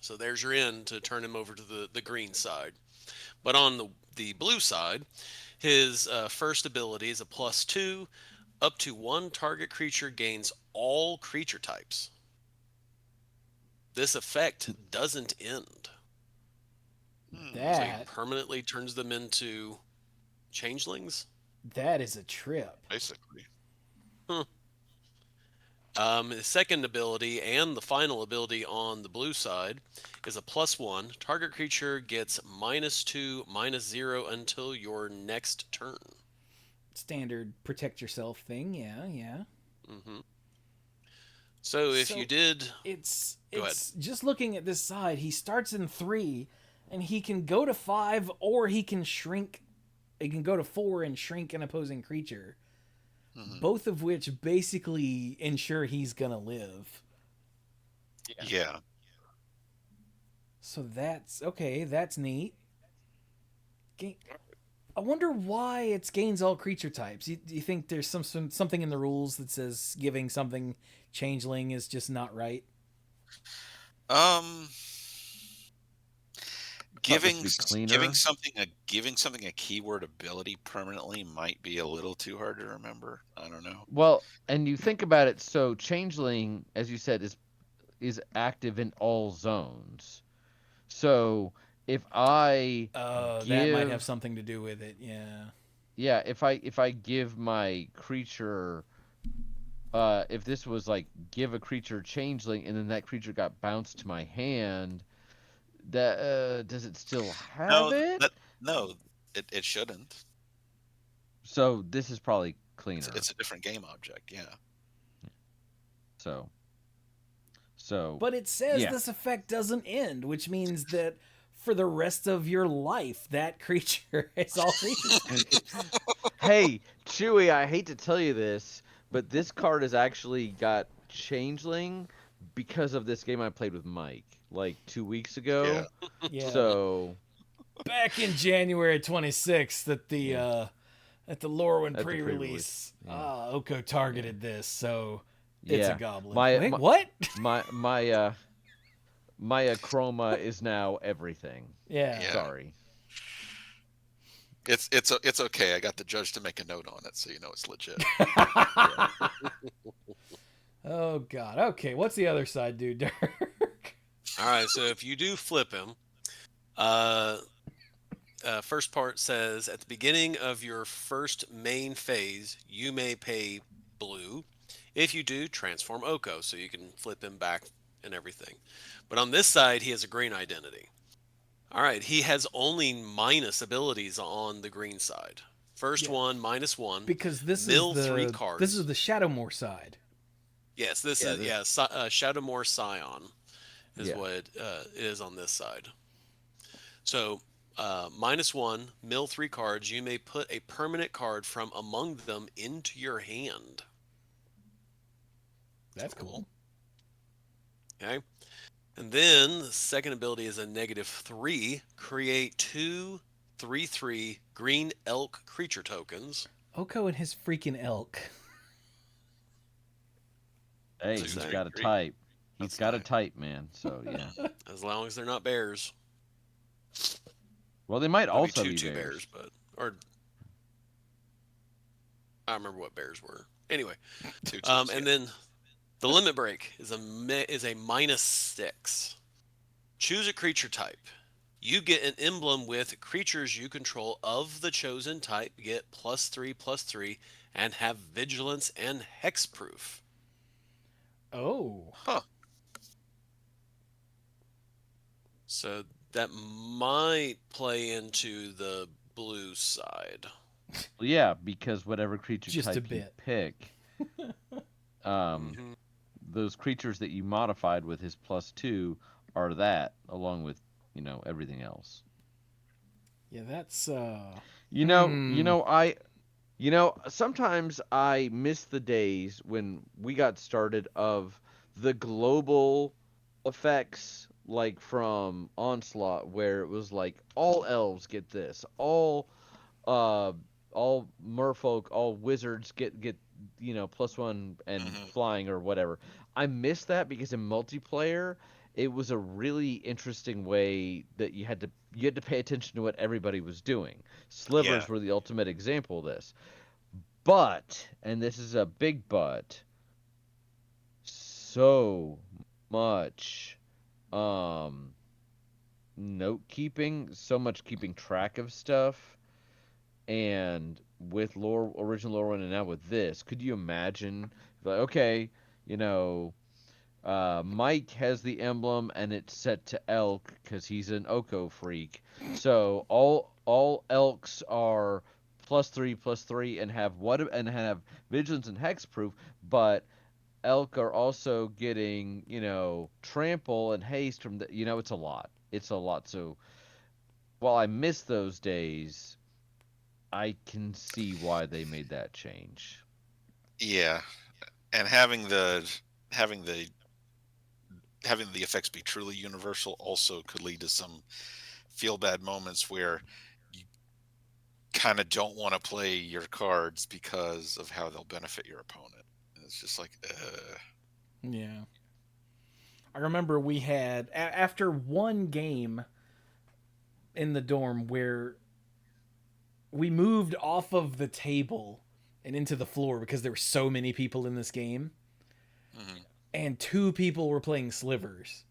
So there's your end to turn him over to the green side. But on the blue side, his first ability is a +2. Up to 1 target creature gains all creature types. This effect doesn't end. So he permanently turns them into changelings. That is a trip. Basically. His second ability and the final ability on the blue side is a +1. Target creature gets -2/-0 until your next turn. Standard protect yourself thing. Yeah. Mm-hmm. So if you did, it's ahead. Just looking at this side, he starts in 3, and he can go to 5, or he can shrink. He can go to 4 and shrink an opposing creature. Mm-hmm. Both of which basically ensure he's gonna live. Yeah. So that's okay. That's neat. I wonder why it's gains all creature types. Do you think there's something in the rules that says giving something changeling is just not right? Giving something a keyword ability permanently might be a little too hard to remember. I don't know. Well, and you think about it, so changeling, as you said, is active in all zones. So if I that might have something to do with it. Yeah, if I give my creature, if this was like give a creature changeling and then that creature got bounced to my hand, that does it still have it? No, it shouldn't. So this is probably cleaner. It's a different game object, yeah. So. But it says this effect doesn't end, which means that for the rest of your life, that creature is all creatures. Hey, Chewy, I hate to tell you this, but this card has actually got changeling because of this game I played with Mike like 2 weeks ago. Yeah. So back in January 26th at the Lorwyn pre-release, Oko targeted this, so it's a goblin. Wait, what? My chroma is now everything. Yeah. Sorry. It's okay. I got the judge to make a note on it, so you know it's legit. Oh God. Okay, what's the other side do, Dirk? All right. So if you do flip him, first part says, at the beginning of your first main phase, you may pay blue. If you do, transform Oko, so you can flip him back and everything. But on this side, he has a green identity. All right, he has only minus abilities on the green side. First Yeah. one, -1. Because this Mill is 3 the cards. this is the Shadowmoor side. Yes, this Yeah, is Shadowmoor Scion is Yeah. what it is on this side. So -1, mill 3 cards. You may put a permanent card from among them into your hand. That's cool. Okay. And then the second ability is a -3. Create 2 3/3 green elk creature tokens. Oko and his freaking elk. Hey, Just he's saying. got a type. He's That's got a nice. type, man. So yeah. As long as they're not bears. Well, they might Maybe also be two bears. but or I don't remember what bears were. Anyway, Two, and then the limit break is a -6. Choose a creature type. You get an emblem with creatures you control of the chosen type get +3/+3 and have vigilance and hexproof. Oh. Huh. So that might play into the blue side. Well, yeah, because whatever creature Just a type you bit. pick, Mhm. those creatures that you modified with his +2 are that, along with everything else. Yeah, that's You know, sometimes I miss the days when we got started of the global effects, like from Onslaught, where it was like all elves get this, uh all merfolk, all wizards get +1 and Mhm. flying or whatever. I miss that because in multiplayer it was a really interesting way that you had to pay attention to what everybody was doing. Slivers Yeah. were the ultimate example of this. But, and this is a big but, so much um note keeping, so much keeping track of stuff. And with original Lorwyn, and now with this, could you imagine, like, okay, you know, Mike has the emblem and it's set to elk because he's an Oko freak. So all elks are +3/+3 and have vigilance and hexproof, but elk are also getting trample and haste from it's a lot. It's a lot. So while I miss those days, I can see why they made that change. Yeah. And having the having the effects be truly universal also could lead to some feel bad moments where you kind of don't want to play your cards because of how they'll benefit your opponent. And it's just like, yeah. I remember we had after one game in the dorm where we moved off of the table and into the floor because there were so many people in this game, mhm. and 2 people were playing slivers.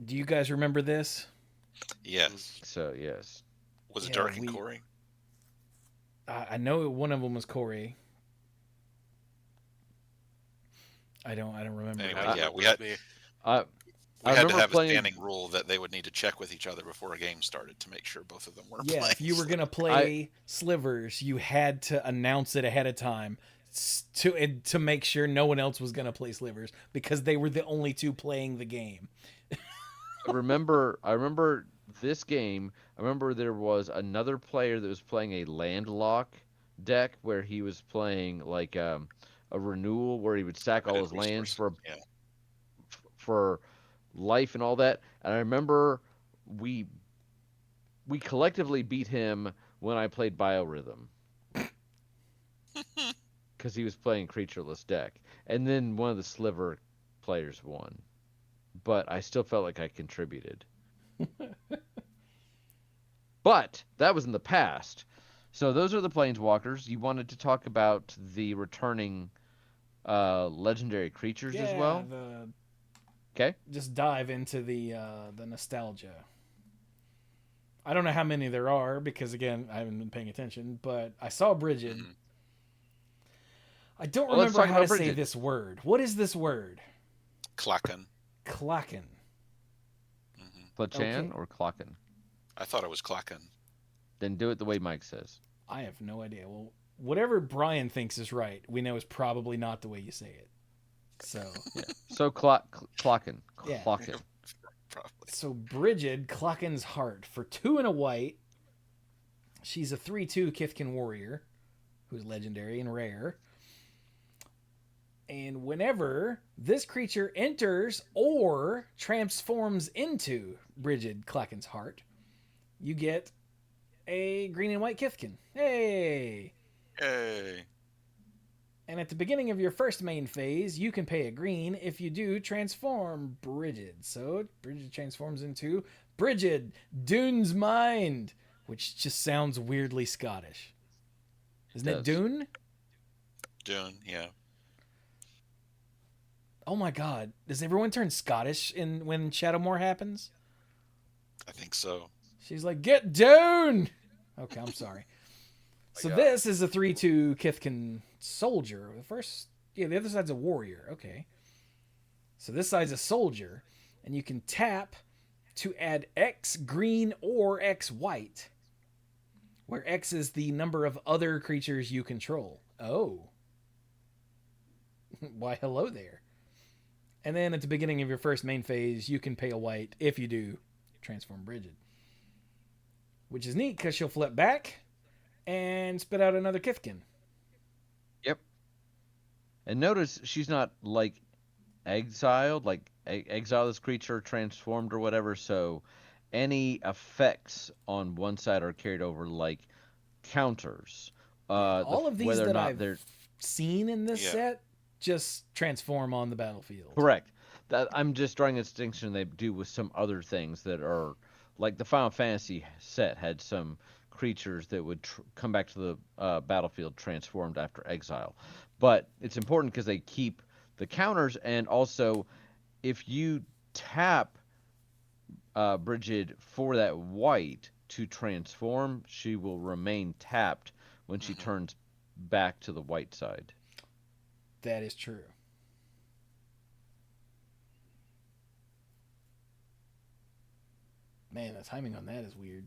Do you guys remember this? Yes. So yes. Was it Yeah, Dark and Corey? I know one of them was Corey. I don't remember. Anyway, I yeah, remember it being- I we I had to remember have a playing. standing rule that they would need to check with each other before a game started to make sure both of them were Yeah, playing. if you were gonna play slivers, you had to announce it ahead of time to make sure no one else was gonna play slivers because they were the only 2 playing the game. I remember this game. I remember there was another player that was playing a landlock deck where he was playing like a renewal where he would sack all Limited his lands resource. Yeah. for life and all that. And I remember we we collectively beat him when I played Biorhythm because he was playing creatureless deck, and then one of the sliver players won. But I still felt like I contributed. But that was in the past. So those are the planeswalkers. You wanted to talk about the returning legendary creatures as Yeah, well. Okay. just dive into the nostalgia. I don't know how many there are because, again, I haven't been paying attention, but I saw Bridget. Hmm. I don't Well, let's remember talk how to about say Bridget. this word. What is this word? Klacken. Klacken. Hmm. Klachan Okay. or Klocken? I thought it was Klacken. Then do it the way Mike says. I have no idea. Well, whatever Brian thinks is right, we know is probably not the way you say it. So, Yeah. So Klocken. yeah. Klocken. Probably. So Bridget, Klacken's Heart, for 2 and a white. She's a 3/2 Kithkin warrior who's legendary and rare. And whenever this creature enters or transforms into Bridget Klacken's Heart, you get a green and white Kithkin. Hey! Yay. And at the beginning of your first main phase, you can pay a green if you do transform Bridget. So Bridget transforms into Bridget, Dune's Mind, which just sounds weirdly Scottish. Isn't it does. Dune? Dune, yeah. Oh my god. Does everyone turn Scottish when Shadowmoor happens? I think so. She's like, get Dune! Okay, I'm sorry. So God. this is a 3/2 Kithkin soldier. The other side's a warrior. Okay. So this side's a soldier, and you can tap to add X green or X white, where X is the number of other creatures you control. Oh. Why, hello there. And then at the beginning of your first main phase, you can pay a white if you do transform Bridget. Which is neat because she'll flip back and spit out another Kithkin. Yep. And notice she's not like exiled, like exile this creature transformed or whatever. So any effects on one side are carried over, like counters. All of these whether or that not I've they're seen in this Yeah. set just transform on the battlefield. correct. That I'm just drawing a distinction they do with some other things that are like the Final Fantasy set had some creatures that would come back to the battlefield transformed after exile. But it's important because they keep the counters, and also if you tap Bridget for that white to transform, she will remain tapped when she Mhm. turns back to the white side. That is true. Man, the timing on that is weird.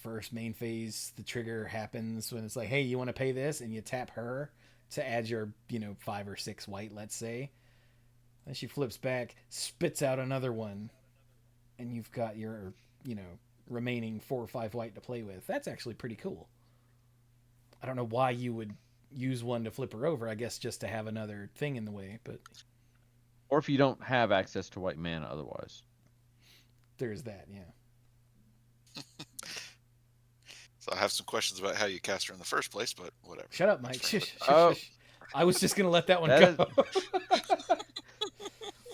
First main phase, the trigger happens when it's like, hey, you want to pay this? And you tap her to add your, 5 or 6 white, let's say. Then she flips back, spits out another one, and you've got your, remaining 4 or 5 white to play with. That's actually pretty cool. I don't know why you would use one to flip her over. I guess just to have another thing in the way, but Or if you don't have access to white mana otherwise. there's that, yeah. So I have some questions about how you cast her in the first place, but whatever. Shut up, Mike. That's Shush, for shush, Oh. shush. I was just gonna let that one That go.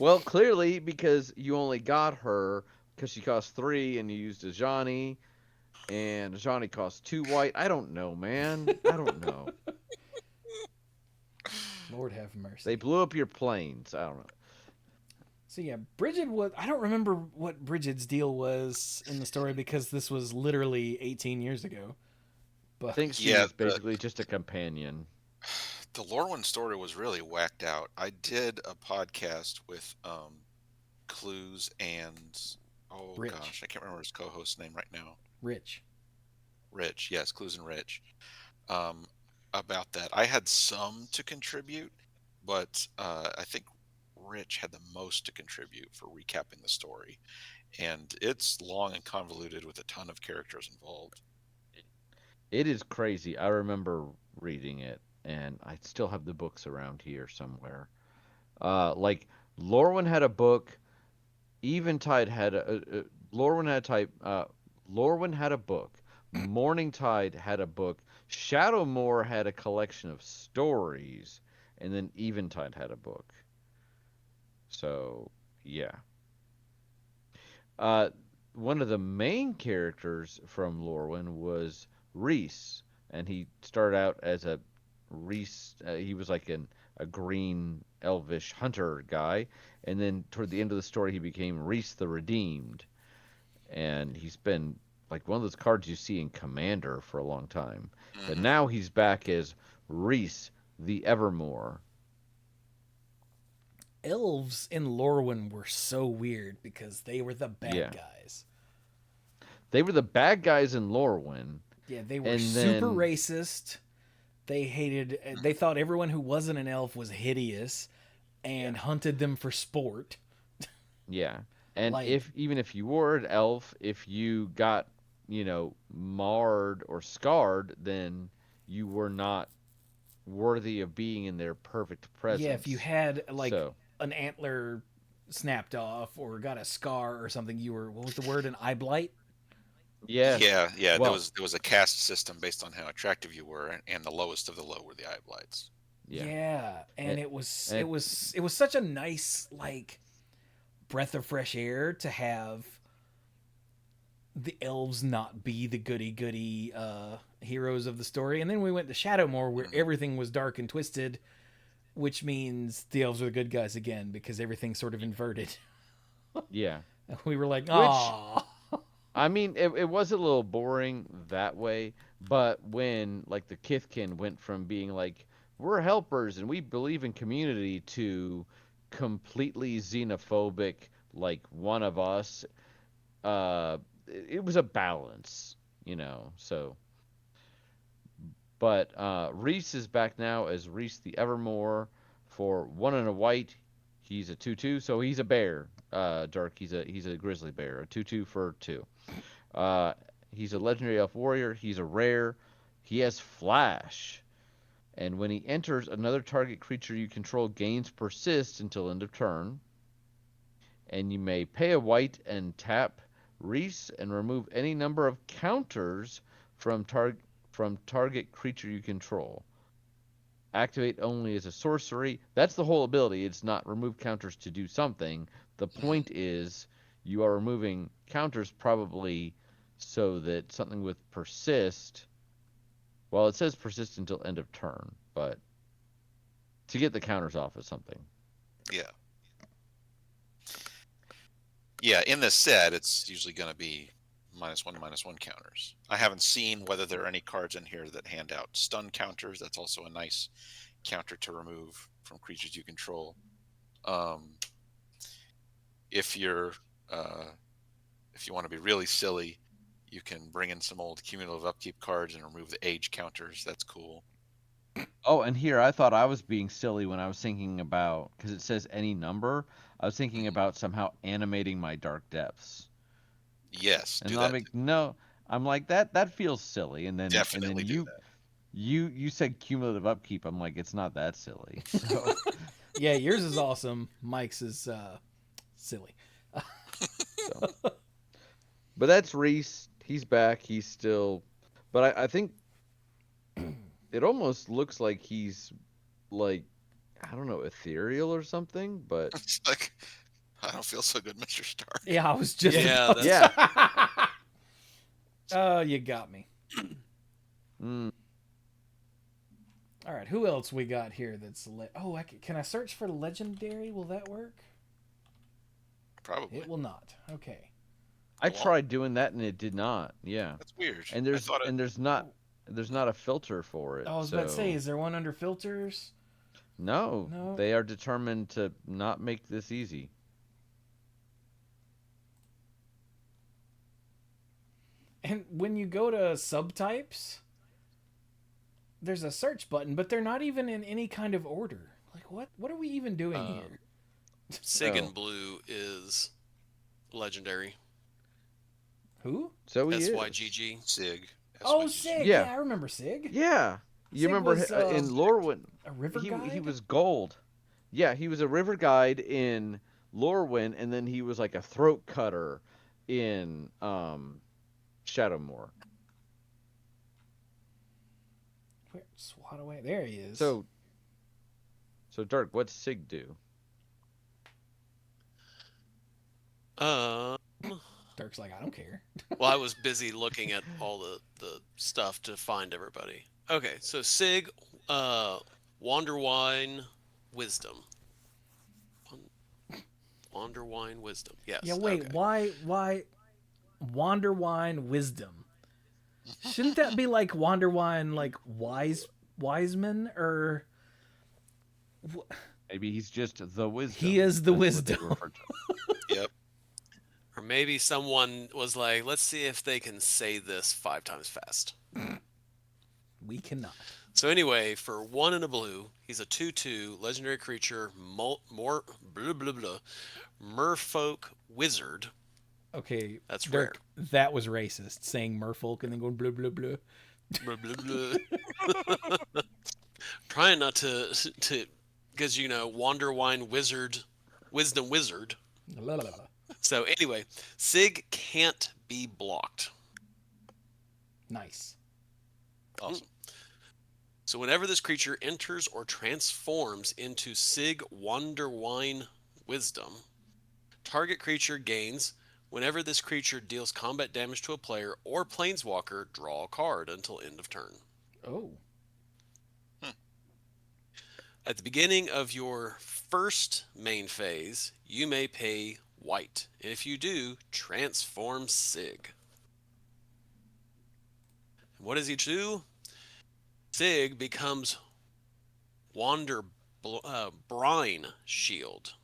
Well, clearly because you only got her because she cost 3 and you used a Johnny, and Johnny cost 2 white. I don't know, man. I don't know. Lord have mercy. They blew up your planes. I don't know. So yeah, Bridget was. I don't remember what Bridget's deal was in the story because this was literally 18 years ago. I But think she Yeah, was basically just a companion. The Lorwyn story was really whacked out. I did a podcast with Clues and Rich. gosh, I can't remember his co-host's name right now. Rich. Rich, yes, Clues and Rich. About that, I had some to contribute, but I think Rich had the most to contribute for recapping the story, and it's long and convoluted with a ton of characters involved. It is crazy. I remember reading it, and I still have the books around here somewhere. Like Lorwyn had a book. Eventide had a Lorwyn had a type. Lorwyn had a book. Morningtide had a book. Shadowmoor had a collection of stories, and then Eventide had a book. So yeah. Uh, One of the main characters from Lorwyn was Reese, and he started out as a Reese. He was like a green elvish hunter guy, and then toward the end of the story, he became Reese the Redeemed. and he's been like one of those cards you see in Commander for a long time. But Mhm. now he's back as Reese the Evermore. Elves in Lorwyn were so weird because they were the bad Yeah. guys. They were the bad guys in Lorwyn. Yeah, they were And super then racist. They hated. They thought everyone who wasn't an elf was hideous, and hunted them for sport. yeah. And Like, if even if you were an elf, if you got, marred or scarred, then you were not worthy of being in their perfect presence. yeah, if you had like So, an antler snapped off or got a scar or something, you were, what was the word? An eye blight. yes. Yeah, yeah. Well, There was a caste system based on how attractive you were, and the lowest of the low were the eye blights. yeah. Yeah, and And, it was such a nice like breath of fresh air to have the elves not be the goody heroes of the story. And then we went to Shadowmoor where Mhm. everything was dark and twisted, which means the elves are the good guys again because everything's sort of inverted. yeah. We were like, Which oh, I mean, it was a little boring that way, but when like the Kithkin went from being like we're helpers and we believe in community to completely xenophobic, like one of us, it was a balance, So, but Reese is back now as Reese the Evermore for 1 and a white. He's a 2/2, so he's a bear. Dark. He's a grizzly bear. A 2/2 for 2. Uh, he's a legendary elf warrior. He's a rare. He has flash. And when he enters, another target creature you control gains persist until end of turn. And you may pay a white and tap Reese and remove any number of counters from target creature you control. Activate only as a sorcery. That's the whole ability. It's not remove counters to do something. The Mhm. point is you are removing counters probably so that something with persist. Well, it says persist until end of turn, but to get the counters off of something. Yeah, yeah. In this set, it's usually going to be -1/-1 counters. I haven't seen whether there are any cards in here that hand out stun counters. That's also a nice counter to remove from creatures you control. Um, if you're if you want to be really silly, you can bring in some old cumulative upkeep cards and remove the age counters. That's cool. Oh, and here I thought I was being silly when I was thinking about because it says any number. I was thinking Mhm. about somehow animating my dark depths. Yes, do And I'm that. like, no, I'm like that feels silly. And then Definitely do you that. you said cumulative upkeep. I'm like, it's not that silly. So, yeah, yours is awesome. Mike's is silly. so but that's Reese. He's back. He's still but I think it almost looks like he's like I don't know, ethereal or something, but It's like, I don't feel so good, Mr. Stark. Yeah, I was just Yeah, about that's yeah. to. Oh, you got me. Mm, All right, who else we got here that's oh, can I search for legendary? Will that work? Probably. It will not. Okay. I Well, tried doing that and it did not. Yeah. that's weird. And I thought it. there's not a filter for it. I was about to say, So is there one under filters? no, No. they are determined to not make this easy. And when you go to subtypes, there's a search button, but they're not even in any kind of order. Like what? What are we even doing here? Sig No. and Blue is legendary. Who? So he is. SYGG. Sig. Oh, SYGG. Sig. Yeah. Yeah, I remember Sig. Yeah. You Sig remember was in Lorwyn, a river he guide. was gold. Yeah, he was a river guide in Lorwyn, and then he was like a throat cutter in Shadowmoor. Where, swat away. There he is. So Dirk, what's Sig do? Uh, Dirk's like, I don't care. well, I was busy looking at all the stuff to find everybody. Okay, so Sig, Wanderwine Wisdom. Wanderwine Wisdom. Yes. Yeah, wait. Okay. Why Wanderwine Wisdom. Shouldn't that be like Wanderwine, like Wiseman, or Maybe he's just the wisdom. he is the That's what they wisdom? refer to him. Yep. Or maybe someone was like, let's see if they can say this 5 times fast. We cannot. So anyway, for 1 and a blue, he's a 2/2 legendary creature, merfolk wizard. Okay, That's Dirk, that was racist. Saying merfolk and then going blah blah blah. Blah, blah, blah. Trying not to, because Wanderwine wizard, wisdom wizard. La, la, la. So anyway, Sig can't be blocked. Nice. Awesome. So whenever this creature enters or transforms into Sig Wanderwine Wisdom, target creature gains. Whenever this creature deals combat damage to a player or planeswalker, draw a card until end of turn. Oh. At the beginning of your first main phase, you may pay white. And if you do, transform Sig. What does he do? Sig becomes Brine Shield.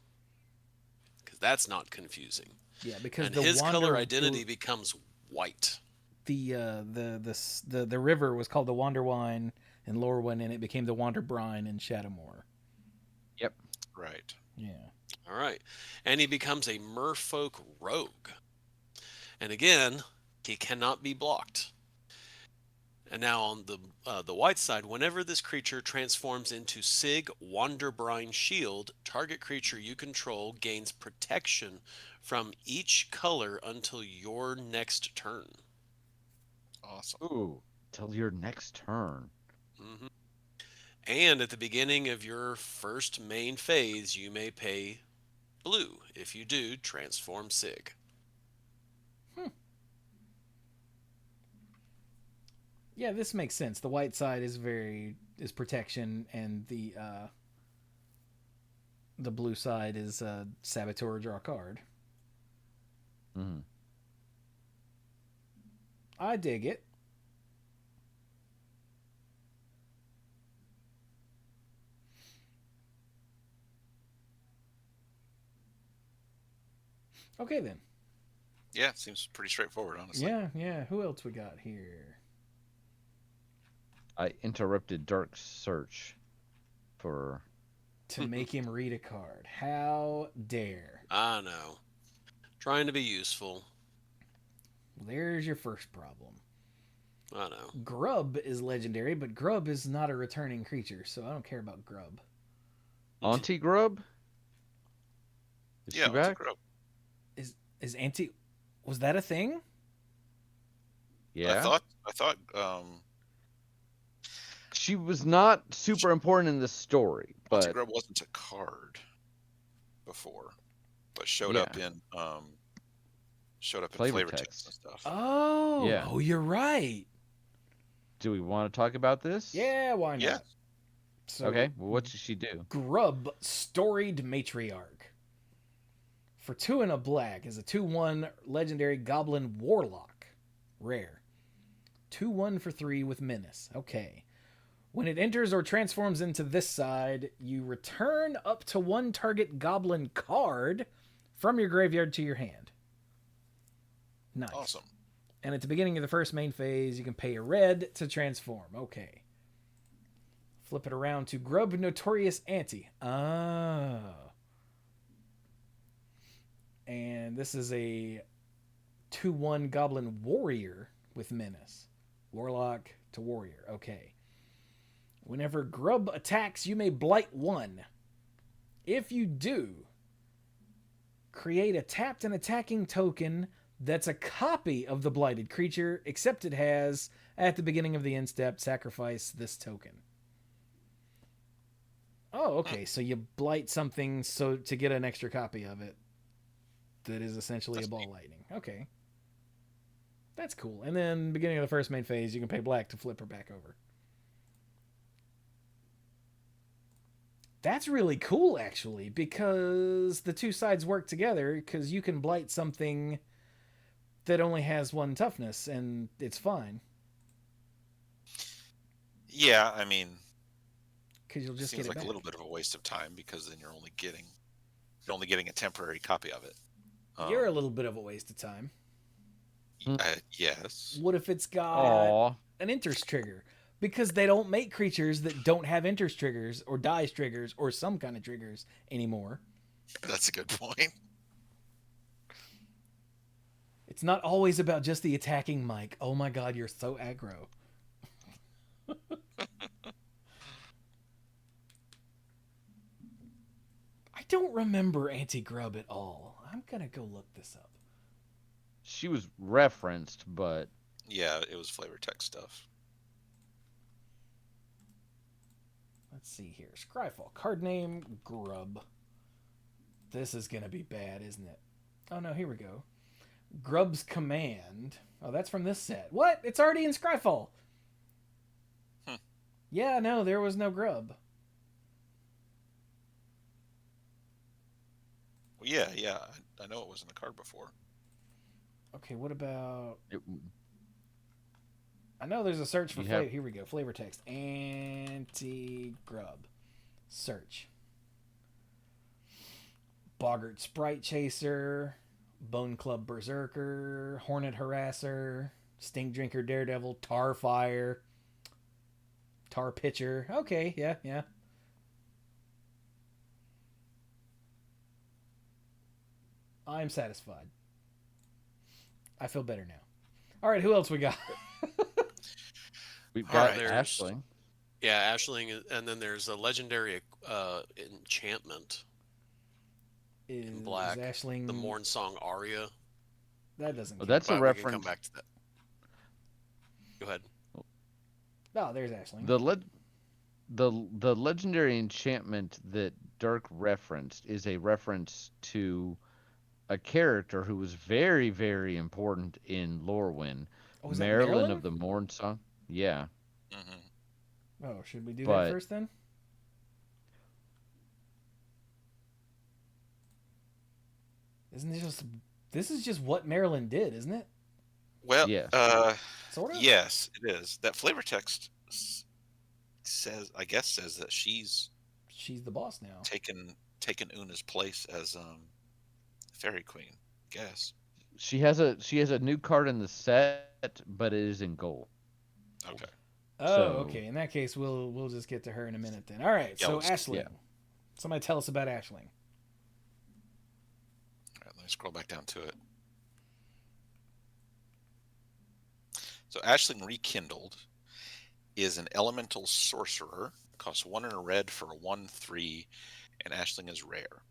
Because that's not confusing. Yeah, because And the his color identity becomes white. The river was called the Wanderwine in Lorwyn, and it became the Wanderbrine in Shadowmoor. Yep. Right. Yeah. All right. And he becomes a merfolk rogue. And again, he cannot be blocked. And now on the white side, whenever this creature transforms into Sig Wanderbrine Shield, target creature you control gains protection from each color until your next turn. Awesome. Ooh, till your next turn. Mm-hmm. And at the beginning of your first main phase, you may pay blue. If you do, transform Sig. Yeah, this makes sense. The white side is protection, and the blue side is saboteur, draw a card. Mm-hmm. I dig it. Okay then. Yeah, seems pretty straightforward, honestly. Yeah. Who else we got here? I interrupted Dark's search for... To make him read a card. How dare. I know. Trying to be useful. There's your first problem. I know. Grub is legendary, but Grub is not a returning creature, so I don't care about Grub. Auntie Grub? Is Yeah, she back? Grub. Is Auntie... Was that a thing? Yeah. I thought She was not super important in the story, but... Grub wasn't a card before, but showed up in flavor text and stuff. Oh, Yeah. Oh, you're right. Do we want to talk about this? Yeah, why not? Yeah. So, Okay, well, what does she do? Grub, Storied Matriarch. For 2 and a black is a 2/1 legendary Goblin Warlock. Rare. 2/1 for 3 with Menace. Okay. When it enters or transforms into this side, you return up to 1 target Goblin card from your graveyard to your hand. Nice. Awesome. And at the beginning of the first main phase, you can pay a red to transform. Okay. Flip it around to Grub Notorious Auntie. Oh. And this is a 2/1 Goblin Warrior with Menace. Warlock to Warrior. Okay. Whenever Grub attacks, you may blight 1. If you do, create a tapped and attacking token that's a copy of the blighted creature, except it has, at the beginning of the end step, sacrifice this token. Oh, okay. So you blight something so to get an extra copy of it that is essentially a ball lightning. Okay. That's cool. And then beginning of the first main phase, you can pay black to flip her back over. That's really cool, actually, because the two sides work together, because you can blight something that only has 1 toughness, and it's fine. Yeah, I mean, Because you'll it just get seems it like back. a little bit of a waste of time because then you're only getting a temporary copy of it. You're a little bit of a waste of time. Yes. What if it's got Aw. an interest trigger? Because they don't make creatures that don't have interest triggers or dice triggers or some kind of triggers anymore. That's a good point. It's not always about just the attacking Mike. Oh my god, you're so aggro. I don't remember Anti-Grub at all. I'm gonna go look this up. She was referenced, but Yeah, it was flavor text stuff. Let's see here. Scryfall. Card name, Grub. This is gonna be bad, isn't it? Oh no, here we go. Grub's Command. Oh, that's from this set. What? It's already in Scryfall. Yeah, no, there was no Grub. Well, yeah. I know it was in the card before. Okay, what about... it, I know there's a search for You flavor. have- Here we go. Flavor text. Anti-Grub. Search. Boggart Sprite Chaser. Bone Club Berserker. Hornet Harasser. Stink Drinker Daredevil. Tar Fire. Tar Pitcher. Okay, yeah. I'm satisfied. I feel better now. All right, who else we got? we've All got right. There's- Ashling. Yeah, Ashling, and then there's a legendary enchantment, Is black, Ashling... the Morn Song Aria. That doesn't Oh, count. that's a But we can come reference. back to that. Go ahead. Oh, there's Ashling. The legendary enchantment that Dirk referenced is a reference to a character who was very, very important in Lorwyn. Oh, is that Marilyn Marilyn? of the Morn Song. Yeah. Mm-hmm. Oh, should we do But- that first then? Isn't this just... This is just what Marilyn did, isn't it? Well, Yes. Sort of? yes, it is. That flavor text says that she's She's the boss now. taken Una's place as Fairy Queen. Guess. She has a new card in the set, but it is in gold. Okay. Oh, So- okay. In that case, we'll just get to her in a minute then. All right. Yeah, So let's- Ashling. yeah. Somebody tell us about Ashling. All right, let me scroll back down to it. So Ashling Rekindled is an elemental sorcerer. Costs 1 and a red for a 1/3, and Ashling is rare.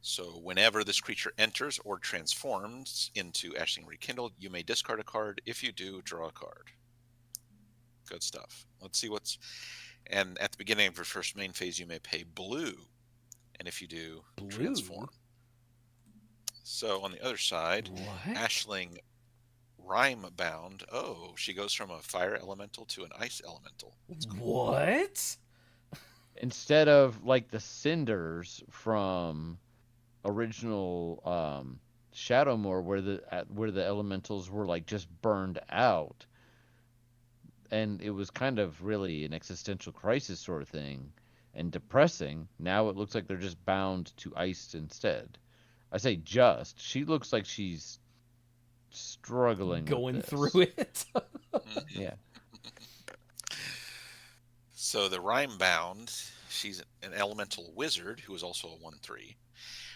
So whenever this creature enters or transforms into Ashling Rekindled, you may discard a card. If you do, draw a card. Good stuff. Let's see what's... And at the beginning of your first main phase, you may pay blue. And if you do, Blue? transform. So on the other side, What? Ashling Rime Bound. Oh, she goes from a fire elemental to an ice elemental. What? Instead of like the cinders from original Shadowmoor, where the elementals were like just burned out, and it was kind of really an existential crisis sort of thing and depressing. Now it looks like they're just bound to ice instead. I say just. She looks like she's struggling Going with this. through it? Mhm. Yeah. So the Rime Bound, she's an elemental wizard who is also a 1/3.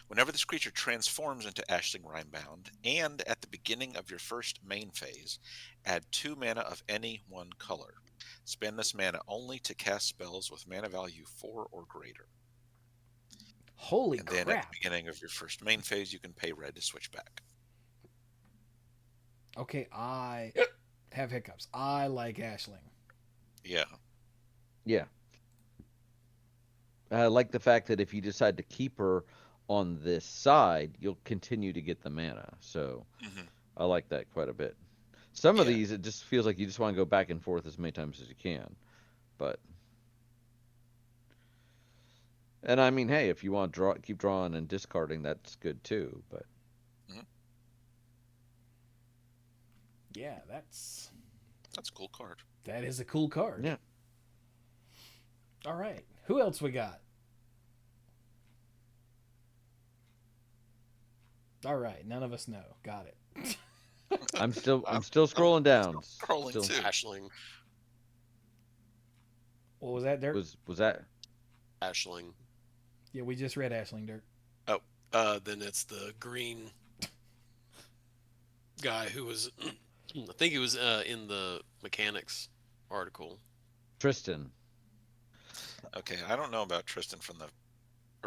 Whenever this creature transforms into Ashling Rime Bound, and at the beginning of your first main phase, add 2 mana of any one color. Spend this mana only to cast spells with mana value 4 or greater. Holy And then at crap. the beginning of your first main phase, you can pay red to switch back. Okay, I have hiccups. I like Ashling. Yeah. Yeah. I like the fact that if you decide to keep her on this side, you'll continue to get the mana. So Mhm. I like that quite a bit. Some of Yeah. these, it just feels like you just want to go back and forth as many times as you can. But, and I mean, hey, if you want to keep drawing and discarding, that's good too. But Yeah, that's a cool card. that is a cool card. Yeah. All right. Who else we got? All right. None of us know. Got it. I'm still scrolling down. Scrolling Still- too. Ashling. What was that, Dirk? Was that? Ashling. Yeah, we just read Ashling, Dirk. Then it's the green guy who was, I think he was in the mechanics article. Tristan. Okay, I don't know about Tristan from the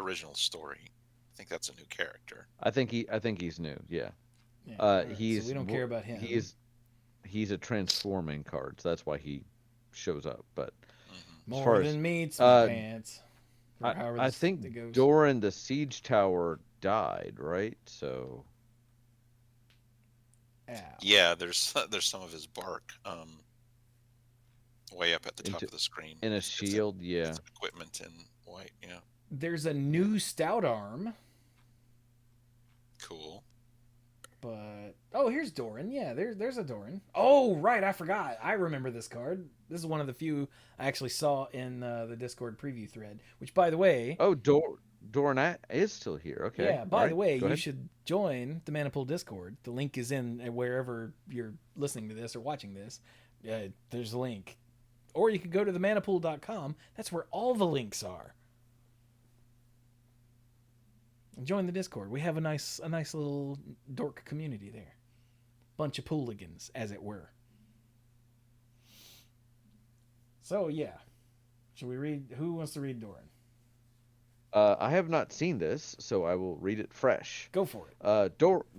original story. I think that's a new character. I think he's new. Yeah. Yeah. All right, He's so we don't care about him. He's a transforming card, so that's why he shows up. But Mm-hmm. More far as- than meets my pants. Or I however it think goes. Doran the Siege Tower died, right? So Ow. Yeah, there's some of his bark way up at the top of the screen. in a It's shield, yeah. It's equipment in white, yeah. There's a new stout arm, Cool. but here's Doran. Yeah, there's a Doran. Oh, right, I forgot. I remember this card. This is one of the few I actually saw in the Discord preview thread. Which, by the way, Oh, Doran is still here. Okay. yeah. By the way, go you ahead. should join the Manapool Discord. The link is in wherever you're listening to this or watching this. There's a link, or you could go to themanapool.com. That's where all the links are. And join the Discord. We have a nice little dork community there. Bunch of pooligans, as it were. So yeah, should we read? Who wants to read Doran? I have not seen this, so I will read it fresh. Go for it.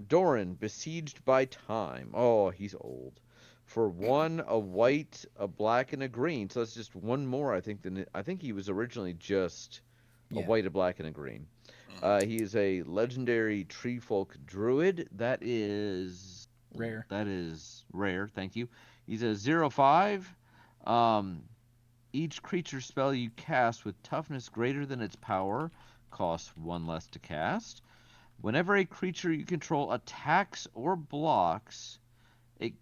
Doran, besieged by time. Oh, he's old. For one, a white, a black, and a green. So that's just one more, I think. I think he was originally just a white, a black, and a green. He is a legendary tree folk druid. That is Rare. That is rare. Thank you. He's a 0/5. Each creature spell you cast with toughness greater than its power costs 1 less to cast. Whenever a creature you control attacks or blocks, it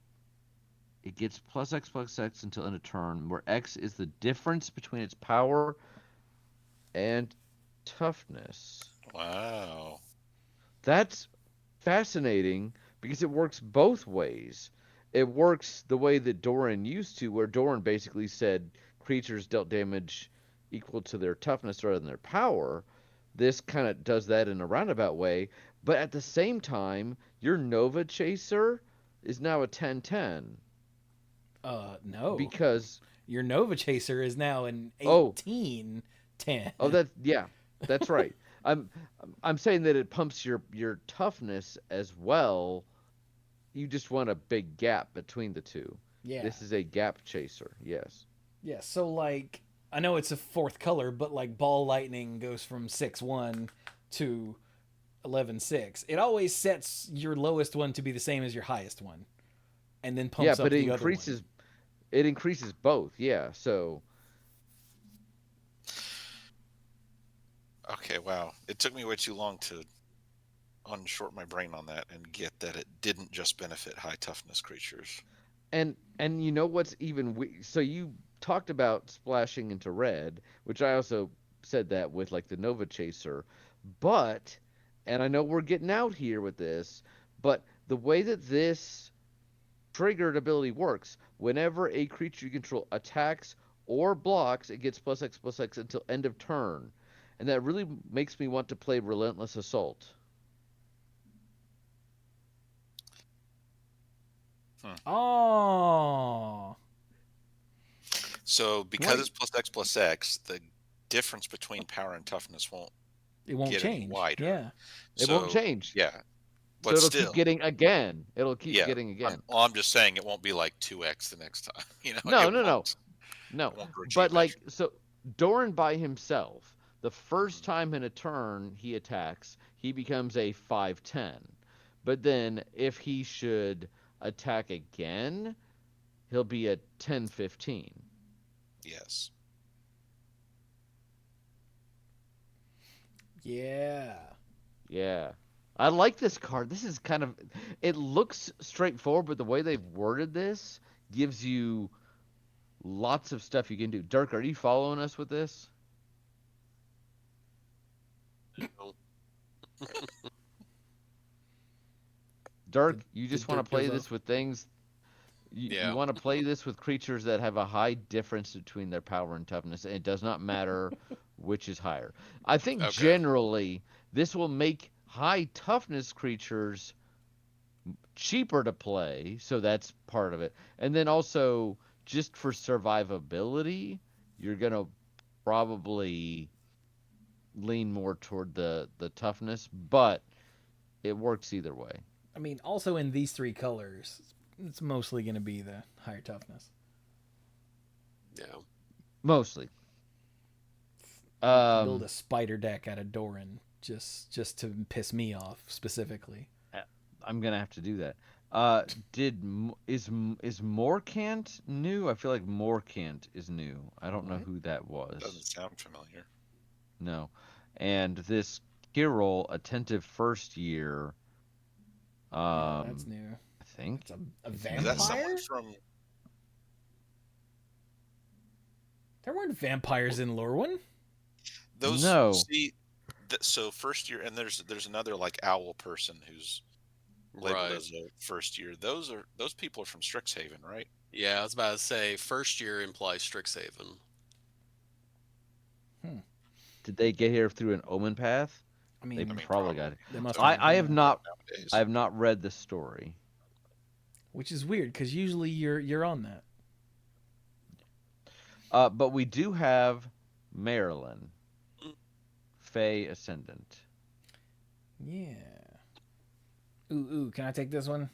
gets +X until end of turn, where X is the difference between its power and toughness. Wow. That's fascinating because it works both ways. It works the way that Doran used to, where Doran basically said creatures dealt damage equal to their toughness rather than their power. This kind of does that in a roundabout way, but at the same time, your Nova Chaser is now a 10/10. No. Because your Nova Chaser is now an 18/10. Oh, that's right. I'm saying that it pumps your toughness as well. You just want a big gap between the two. Yeah. This is a gap chaser. Yes. Yeah, so like I know it's a fourth color, but like Ball Lightning goes from 6/1 to 11/6. It always sets your lowest one to be the same as your highest one, and then pumps up the other one. It increases both. Yeah. So. Okay, wow. It took me way too long to unshort my brain on that and get that it didn't just benefit high toughness creatures. And you know what's even so you talked about splashing into red, which I also said that with like the Nova Chaser, but and I know we're getting out here with this, but the way that this triggered ability works, whenever a creature you control attacks or blocks, it gets +X until end of turn. And that really makes me want to play Relentless Assault. Oh. So because it's +X, the difference between power and toughness won't change. any wider. Yeah. It won't change. Yeah. So But it'll still, keep getting again. It'll keep getting again. I'm just saying it won't be like 2x the next time. No. But like, measure. so Doran by himself, the first time in a turn he attacks, he becomes a 5/10. But then if he should attack again, he'll be a 10/15. Yes. Yeah. Yeah. I like this card. This is kind of, it looks straightforward, but the way they've worded this gives you lots of stuff you can do. Dirk, are you following us with this? No. Dirk, you just want Dirk to play goes this off. with things. You Yeah. want to play this with creatures that have a high difference between their power and toughness, and it does not matter which is higher. I think Okay. generally this will make high toughness creatures cheaper to play, so that's part of it. And then also just for survivability, you're gonna probably lean more toward the toughness, but it works either way. I mean, also in these three colors, it's mostly going to be the higher toughness. Yeah. Mostly. Build a spider deck out of Doran just to piss me off specifically. I'm gonna have to do that. Is Morkant new? I feel like Morkant is new. I don't know What? who that was. Doesn't sound familiar. No. And this Kirol, attentive first year. Yeah, that's new. I think. It's a Is vampire? that someone from? There weren't vampires in Lorwyn. Those No. see, so first year, and there's another like owl person who's labeled Right. as a first year. Those people are from Strixhaven, right? Yeah, I was about to say first year implies Strixhaven. Did they get here through an omen path? I They mean, probably got it. they must. I have not Nowadays. I have not read the story. Which is weird because usually you're on that. But we do have Marilyn, Fey Ascendant. Yeah. Ooh, can I take this one?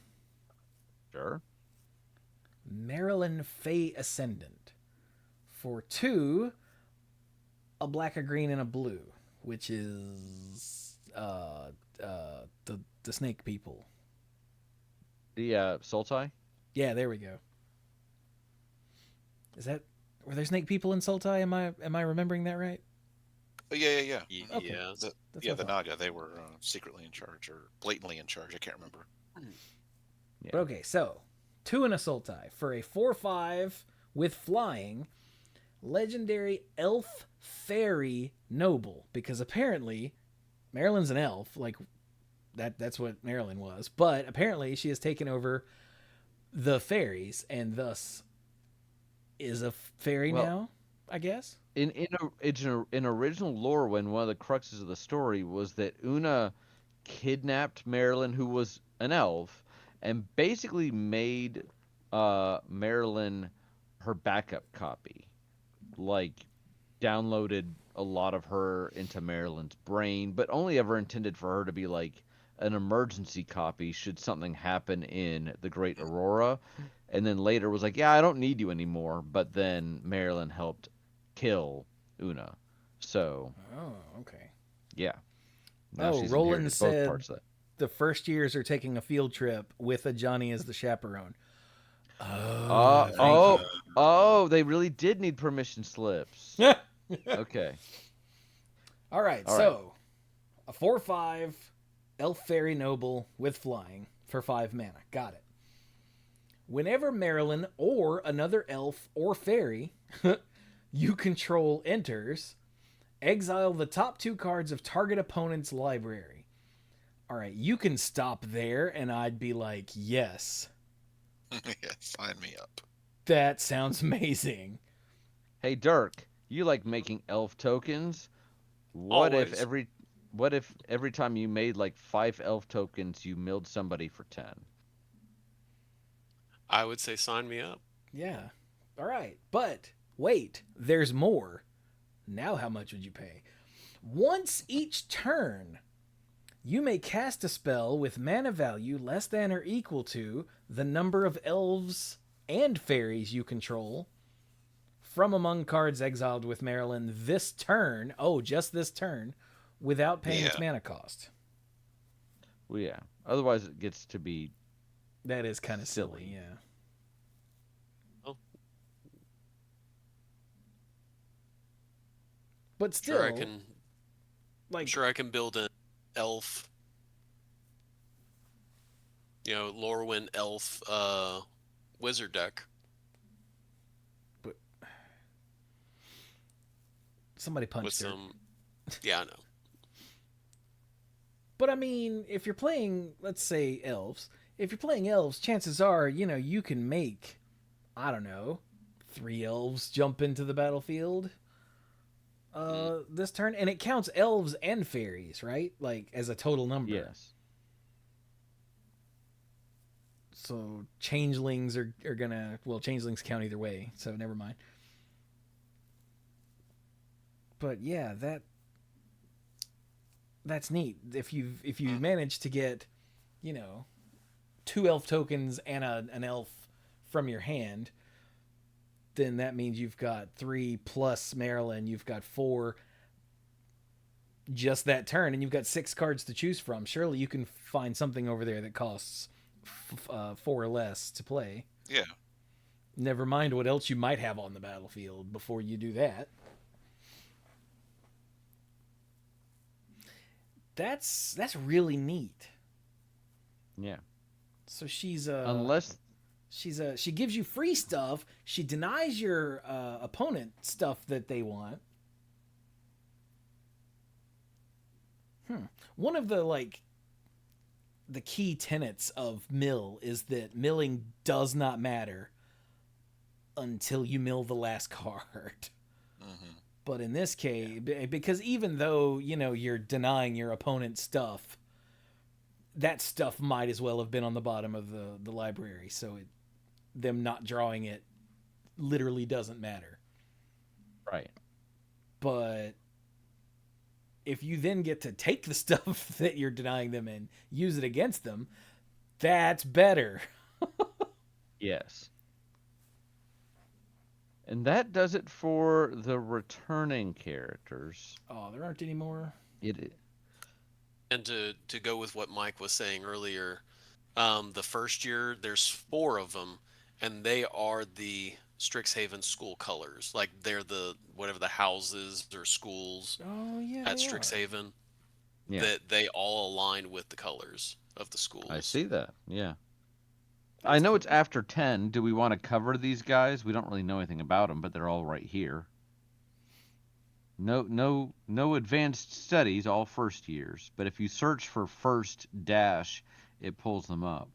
Sure. Marilyn Fey Ascendant. For 2, a black, a green, and a blue, which is the snake people. The Sultai? Yeah, there we go. Were there snake people in Sultai? Am I remembering that right? Oh, yeah. Okay. Yes. That's Yeah, what the I thought. Naga. They were secretly in charge or blatantly in charge. I can't remember. Yeah. But okay, so 2 and a Sultai for a 4/5 with flying, legendary elf fairy noble, because apparently Marilyn's an elf, like that's what Marilyn was, but apparently she has taken over the fairies and thus is a fairy Well, now, I guess. In original lore, when one of the cruxes of the story was that Una kidnapped Marilyn, who was an elf, and basically made Marilyn her backup copy. Like, downloaded a lot of her into Marilyn's brain, but only ever intended for her to be like an emergency copy should something happen in the Great Aurora. And then later was like, yeah, I don't need you anymore. But then Marilyn helped kill Una. So, Oh, okay. yeah. Now Oh, she's Roland inherited said both parts of that. the first years are taking a field trip with a Johnny as the chaperone. They really did need permission slips. Okay. All right, All so a 4/5 elf fairy noble with flying for 5 mana. Got it. Whenever Marilyn or another elf or fairy you control enters, exile the top 2 cards of target opponent's library. All right, you can stop there, and I'd be like, yes, Yeah, sign me up. that sounds amazing. Hey, Dirk, you like making elf tokens? What if Always. every time you made like 5 elf tokens, you milled somebody for 10? I would say sign me up. Yeah. All right, but wait, there's more. Now how much would you pay? Once each turn, you may cast a spell with mana value less than or equal to the number of elves and fairies you control from among cards exiled with Marilyn this turn. Oh, just this turn, without paying its Yeah. mana cost. Well, yeah. Otherwise, it gets to be That is kind of silly, Silly. yeah. Oh. But still, Sure, I can. like, Sure, I can build an elf Lorwyn elf wizard deck. But somebody with punched her. some. Yeah, I know. But I mean, if you're playing, let's say, elves, chances are, you can make, I don't know, 3 elves jump into the battlefield this turn. And it counts elves and fairies, right? Like, as a total number. Yes. So changelings are gonna, well, changelings count either way, so never mind. But yeah, that's neat. If you manage to get, 2 elf tokens and an elf from your hand, then that means you've got 3 plus Marilyn. You've got 4 just that turn, and you've got 6 cards to choose from. Surely you can find something over there that costs 4 or less to play. Yeah. Never mind what else you might have on the battlefield before you do that. That's really neat. Yeah. So she's Unless she gives you free stuff. She denies your opponent stuff that they want. One of the key tenets of mill is that milling does not matter until you mill the last card. Mm-hmm. But in this case, because even though, you're denying your opponent's stuff, that stuff might as well have been on the bottom of the library. So them not drawing it literally doesn't matter. Right. But if you then get to take the stuff that you're denying them and use it against them, that's better. Yes. And that does it for the returning characters. Oh, there aren't any more? And to go with what Mike was saying earlier, the first year there's 4 of them, and they are the Strixhaven school colors. Like they're the whatever the houses or schools at Strixhaven. Yeah. That they all align with the colors of the schools. I see that. Yeah. I know it's after 10. Do we want to cover these guys? We don't really know anything about them, but they're all right here. No advanced studies, all first years. But if you search for first dash, it pulls them up.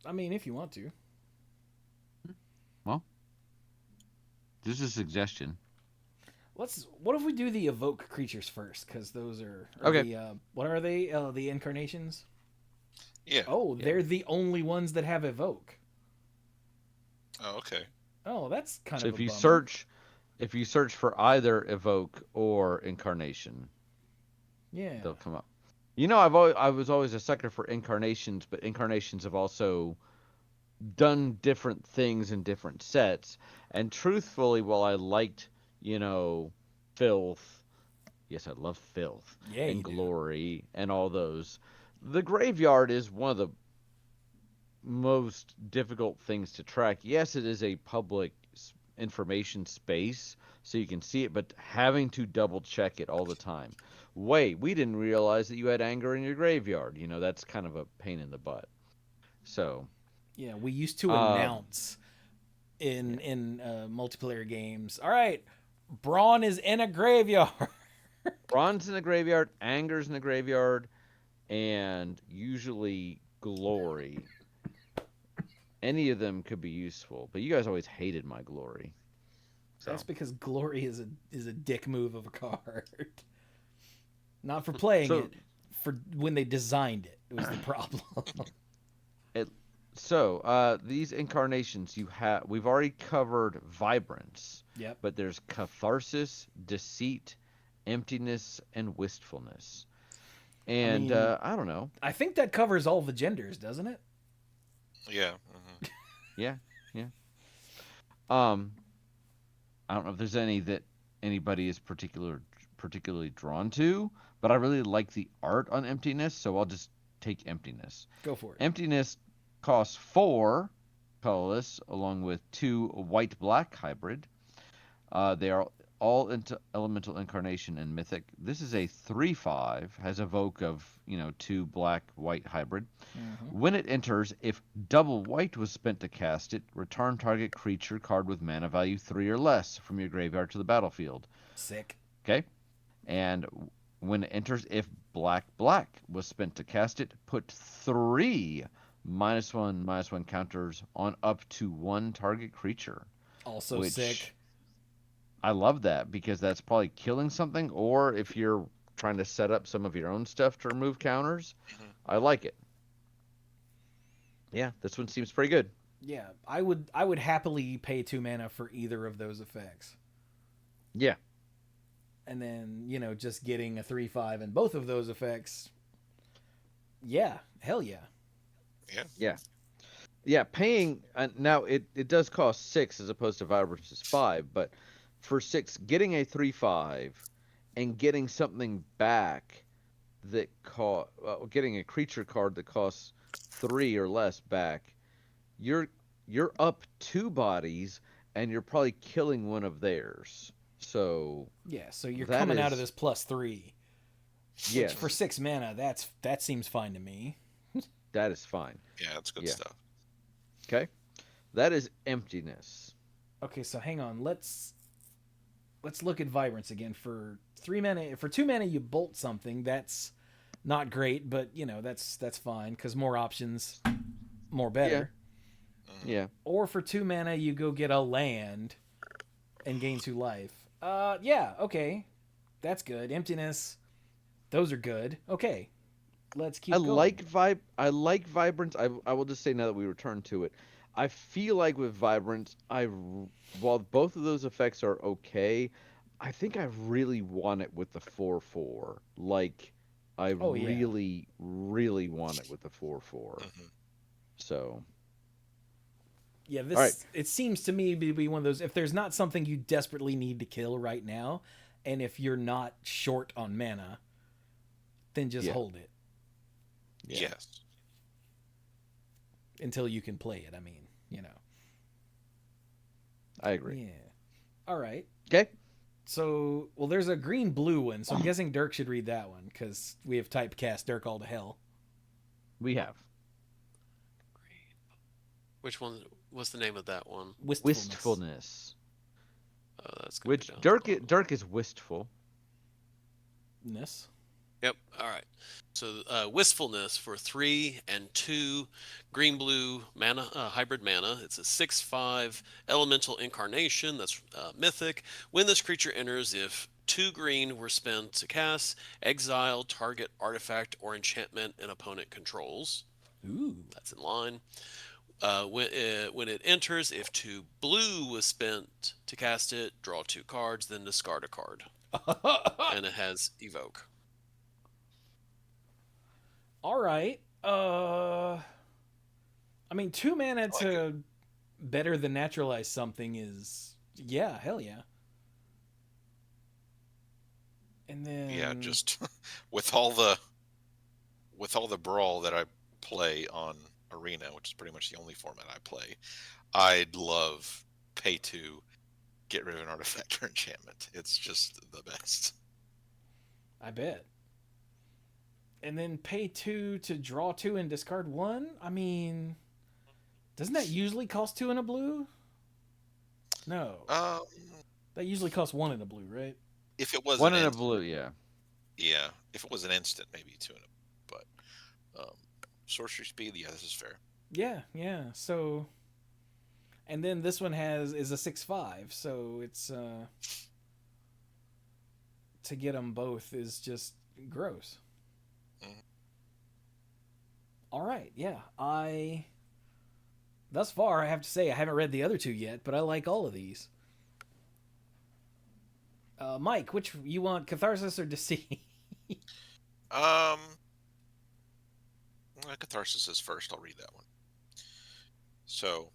I mean, if you want to. Well, just a suggestion. What if we do the evoke creatures first? Because those are okay. What are they? The incarnations. Yeah. Oh, yeah. They're the only ones that have evoke. Oh, okay. Oh, that's kind so of. If you search for either evoke or incarnation, they'll come up. I was always a sucker for incarnations, but incarnations have also done different things in different sets. And truthfully, while I liked, filth, yes, I love filth and glory and all those. The graveyard is one of the most difficult things to track. Yes, it is a public information space, so you can see it, but having to double check it all the time. Wait, we didn't realize that you had anger in your graveyard. That's kind of a pain in the butt. So, yeah, we used to announce in multiplayer games. All right, Brawn is in a graveyard. Brawn's in the graveyard, anger's in the graveyard, and usually glory. Any of them could be useful, but you guys always hated my glory. So. That's because glory is a dick move of a card. Not for playing it, for when they designed it. It was the problem. These incarnations we've already covered vibrance. Yep. But there's catharsis, deceit, emptiness, and wistfulness. And I don't know. I think that covers all the genders, doesn't it? Yeah. Mm-hmm. Yeah. I don't know if there's any that anybody is particularly drawn to, but I really like the art on emptiness, so I'll just take emptiness. Go for it. Emptiness costs 4 colorless, along with 2 white-black hybrid. They are all into elemental incarnation and mythic. This is a 3/5, has evoke of 2 black white hybrid. Mm-hmm. When it enters, if double white was spent to cast it, return target creature card with mana value 3 or less from your graveyard to the battlefield. Sick. Okay? And when it enters, if black was spent to cast it, put 3 -1/-1 counters on up to 1 target creature. Also Which sick. I love that because that's probably killing something, or if you're trying to set up some of your own stuff to remove counters, I like it. Yeah, this one seems pretty good. Yeah, I would happily pay 2 mana for either of those effects. Yeah. And then, just getting a 3/5 and both of those effects. Yeah, hell yeah. Yeah. Yeah, paying now it does cost 6 as opposed to Vibrance 5, but for 6 getting a 3/5 and getting something back that getting a creature card that costs 3 or less back, you're up 2 bodies and you're probably killing one of theirs. So Yeah, so you're that coming out of is- this +3. yes, Which for 6 mana, that seems fine to me. that is fine. Yeah, that's good Yeah. stuff. Okay, that is emptiness. Okay, so hang on. Let's look at Vibrance again. For 3 mana, for 2 mana you bolt something. That's not great, but that's fine cuz more options, more better. Yeah, Or for 2 mana you go get a land and gain 2 life. Yeah, okay. That's good. Emptiness. Those are good. Okay. Let's keep going. I like Vibrance. I will just say now that we return to it, I feel like with Vibrance, while both of those effects are okay, I think I really want it with the 4/4. Like, I Oh, yeah. really, really want it with the 4/4. Mhm. So Yeah, this Alright. it seems to me to be one of those, if there's not something you desperately need to kill right now, and if you're not short on mana, then just Yeah. hold it yeah, Yes. until you can play it. I mean, I agree. Yeah. All right. Okay, So, well, there's a green-blue one, so I'm guessing Dirk should read that one because we have typecast Dirk all to hell. we have Which one? What's the name of that one? wistfulness, Oh, that's gonna which be down Dirk is wistful. Ness. Yep. All right. So wistfulness for 3 and 2 green blue mana hybrid mana. It's a 6/5 elemental incarnation. That's mythic. When this creature enters, if 2 green were spent to cast, exile target artifact or enchantment an opponent controls. Ooh. That's in line. When it enters, if 2 blue was spent to cast it, draw 2 cards, then discard a card, and it has evoke. All right. I mean, 2 mana like to better than naturalize something is, yeah, hell yeah. And then Yeah, just with all the brawl that I play on Arena, which is pretty much the only format I play, I'd love pay 2, get rid of an artifact or enchantment. It's just the best. I bet. And then pay 2 to draw 2 and discard 1? I mean, doesn't that usually cost 2 in a blue? No. That usually costs 1 in a blue, right? If it was One an in a instant, blue, yeah. yeah. If it was an instant, maybe 2 in a, but sorcery speed, yeah, this is fair. Yeah, yeah. So, and then this one is a 6/5, so it's to get them both is just gross. Mhm. All right, yeah. Thus far, I have to say I haven't read the other 2 yet, but I like all of these. Mike, which you want, Catharsis or Deceit? Catharsis is first. I'll read that one. So,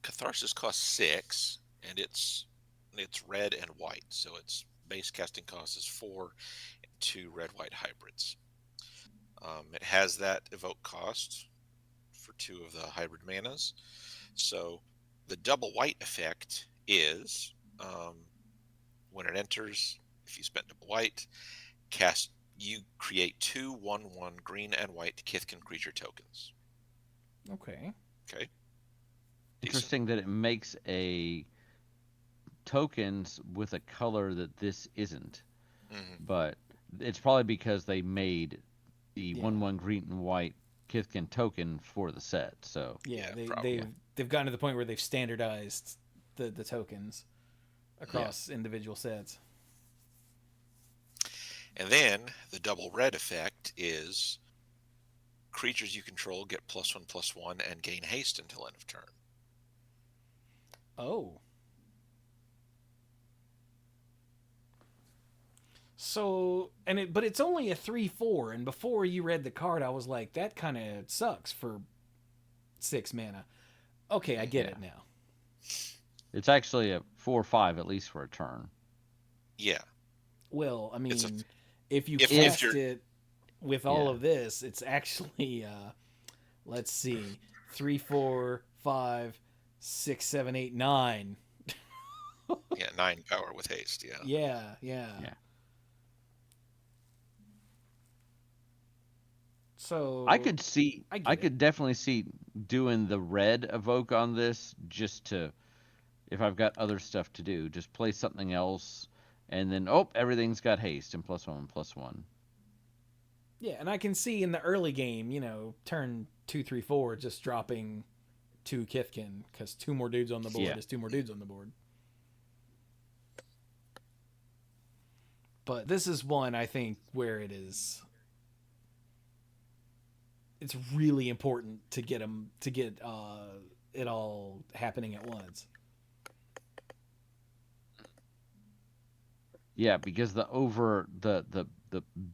Catharsis costs 6, and it's red and white. So its base casting cost is 4, and 2 red-white hybrids. It has that evoke cost for 2 of the hybrid manas. So the double white effect is when it enters, if you spend a white, you create 2 1/1 green and white Kithkin creature tokens. Okay. Okay. Interesting that it makes a tokens with a color that this isn't, but it's probably because they made the 1/1 green and white Kithkin token for the set. So they've gotten to the point where they've standardized the tokens across individual sets. And then the double red effect is creatures you control get +1/+1 and gain haste until end of turn. Oh. So, but it's only a 3/4, and before you read the card, I was like, that kind of sucks for 6 mana. Okay, I get it now. It's actually a 4/5 at least for a turn. Yeah. Well, I mean, if you cast it with all of this, it's actually let's see, 3, 4, 5, 6, 7, 8, 9. Yeah, 9 power with haste. Yeah. So I could definitely see doing the red evoke on this, just to, if I've got other stuff to do, just play something else, and then everything's got haste and +1/+1. Yeah, and I can see in the early game, turn 2, 3, 4, just dropping 2 Kithkin, because 2 more dudes on the board is 2 more dudes on the board. But this is one, I think, where it's really important to get it all happening at once. Yeah, because the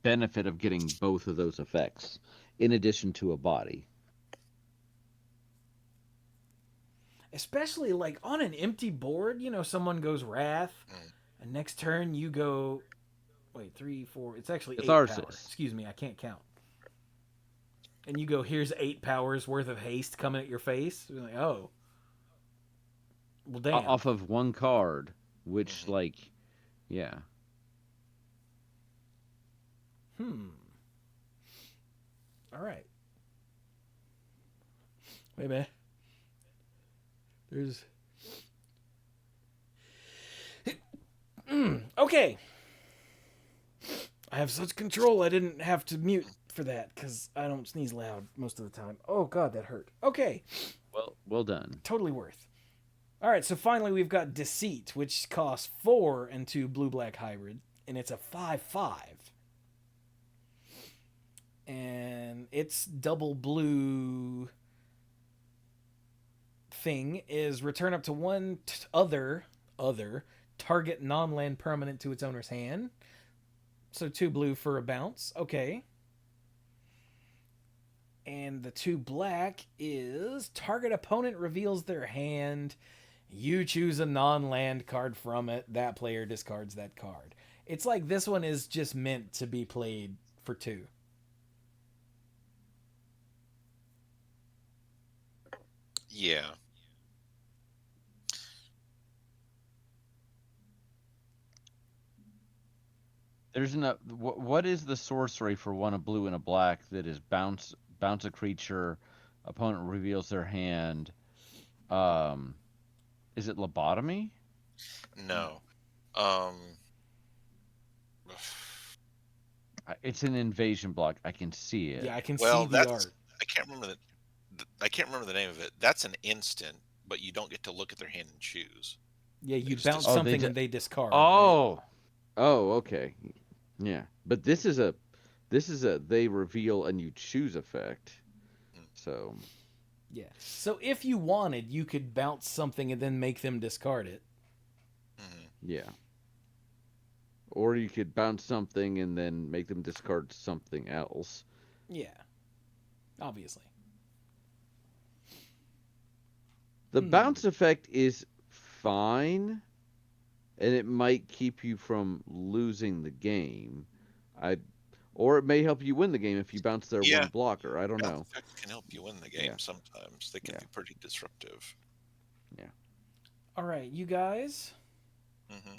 benefit of getting both of those effects in addition to a body. Especially like on an empty board, someone goes Wrath, and next turn you go 3, 4, it's actually 8 power. Excuse me, I can't count. And you go, here's 8 powers worth of haste coming at your face. You're like, oh. Well, damn. Off of one card, which, yeah. All right. Wait a minute. There's... Okay. I have such control, I didn't have to mute for that, because I don't sneeze loud most of the time. Oh, God, that hurt. Okay. Well done. Totally worth. All right, so finally we've got Deceit, which costs 4 and 2 blue-black hybrid, and it's a 5/5. And its double blue thing is return up to one other target non-land permanent to its owner's hand. So 2 blue for a bounce. Okay. And the 2 black is target opponent reveals their hand. You choose a non-land card from it. That player discards that card. It's like this one is just meant to be played for 2. Yeah. There's what is the sorcery for 1 a blue and a black that is bounce a creature, opponent reveals their hand? Is it lobotomy? No. It's an invasion block. I can see it. Yeah, I can see the art. I can't remember the name of it. That's an instant, but you don't get to look at their hand and choose. Yeah, you bounce something and they discard. Oh. Right? Oh, okay. Yeah. But this is a they reveal and you choose effect. So yeah. So if you wanted, you could bounce something and then make them discard it. Yeah. Or you could bounce something and then make them discard something else. Yeah. Obviously. The bounce effect is fine, and it might keep you from losing the game. Or it may help you win the game if you bounce their one blocker. I don't know. Effect can help you win the game sometimes. They can be pretty disruptive. Yeah. All right, you guys.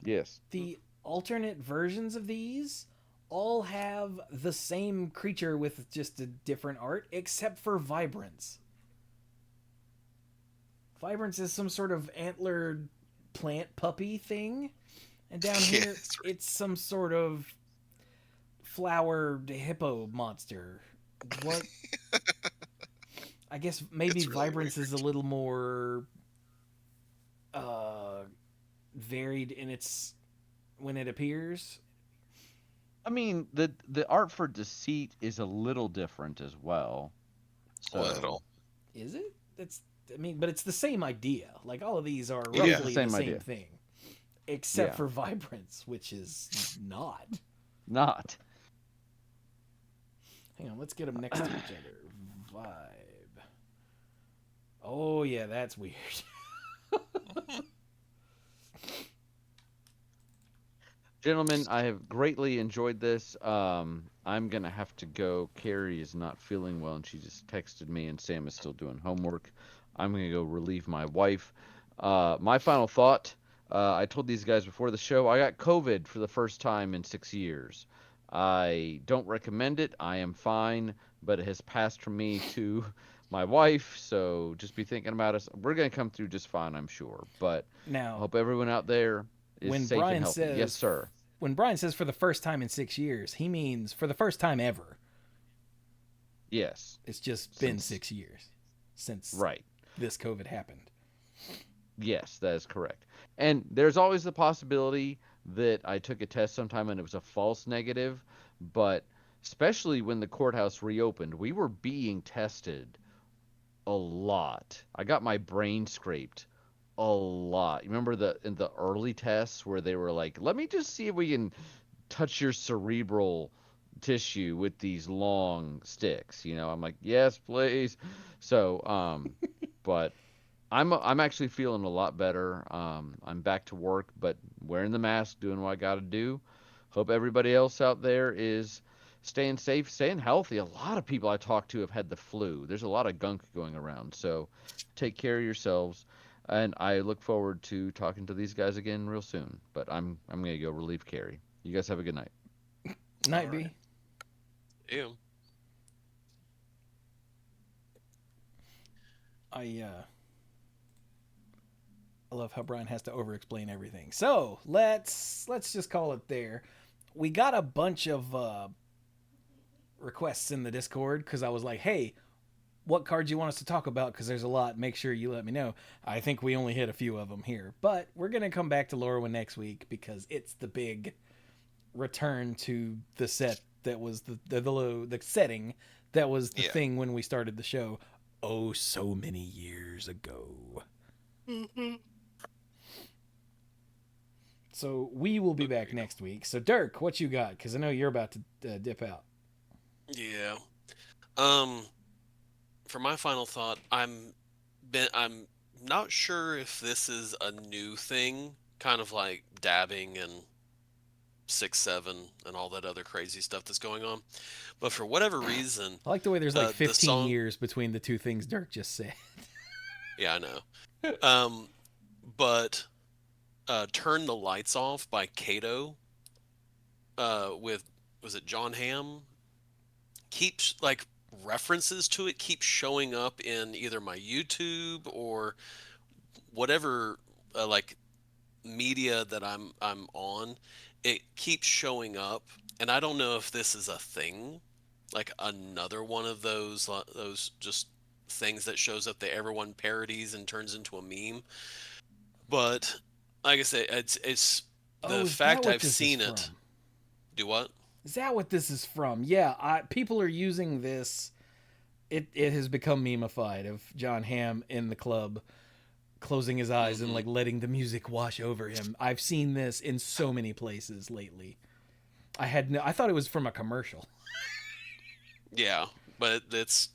Yes. The alternate versions of these all have the same creature with just a different art, except for Vibrance. Vibrance is some sort of antlered plant puppy thing, and down Yeah, here that's right. it's some sort of flower hippo monster. What? I guess maybe It's really Vibrance is a weird. little more uh, varied in its when it appears. I mean, the art for Deceit is a little different as well. So Little. Is it? It's I mean, but it's the same idea. Like all of these are it is the roughly the same same idea. thing, except Yeah, for Vibrance, which is not. not. Hang on, let's get them next to each other. Vibe. Oh yeah, that's weird. Gentlemen, I have greatly enjoyed this. I'm gonna have to go. Carrie is not feeling well, and she just texted me, and Sam is still doing homework. I'm gonna go relieve my wife. My final thought. I told these guys before the show I got COVID for the first time in 6 years. I don't recommend it. I am fine, but it has passed from me to my wife. So just be thinking about us. We're gonna come through just fine, I'm sure. But I Now, hope everyone out there is when safe and Brian healthy. Yes, says sir. when Brian says for the first time in 6 years, he means for the first time ever. Yes. It's just been Since 6 years since right. this COVID happened. Yes, that is correct. And there's always the possibility that I took a test sometime and it was a false negative, but especially when the courthouse reopened, we were being tested a lot. I got my brain scraped a lot. You remember the in the early tests where they were like, "Let me just see if we can touch your cerebral tissue with these long sticks." I'm like, "Yes, please." So, but I'm actually feeling a lot better. I'm back to work, but wearing the mask, doing what I got to do. Hope everybody else out there is staying safe, staying healthy. A lot of people I talk to have had the flu. There's a lot of gunk going around, so take care of yourselves. And I look forward to talking to these guys again real soon. But I'm gonna go relieve Carrie. You guys have a good night. All Night right. B. Ew. I I love how Brian has to over-explain everything. So let's just call it there. We got a bunch of requests in the Discord because I was like, hey, what cards you want us to talk about? Because there's a lot. Make sure you let me know. I think we only hit a few of them here, but we're gonna come back to Lorwyn next week because it's the big return to the set that was the setting that was the Yeah. thing when we started the show. Oh, so many years ago. So we will be back Agreed. next week. So Dirk, what you got? Because I know you're about to dip out. Yeah. Um, for my final thought, I'm not sure if this is a new thing, kind of like dabbing and 6-7 and all that other crazy stuff that's going on. But for whatever reason, I like the way there's like the 15 song, years between the two things Dirk just said. yeah, I know. But Turn the Lights Off by Kato, with, was it John Hamm? Keeps like references to it keep showing up in either my YouTube or whatever like media that I'm on. It keeps showing up, and I don't know if this is a thing, like another one of those just things that shows up that everyone parodies and turns into a meme. But like I say, it's Oh, the is that fact what I've this is seen it. from? Do what? Is that what this is from? Yeah, people are using this. It has become memeified of John Hamm in the club closing his eyes and Hmm. like letting the music wash over him. I've seen this in so many places lately. I thought it was from a commercial. Yeah, but it's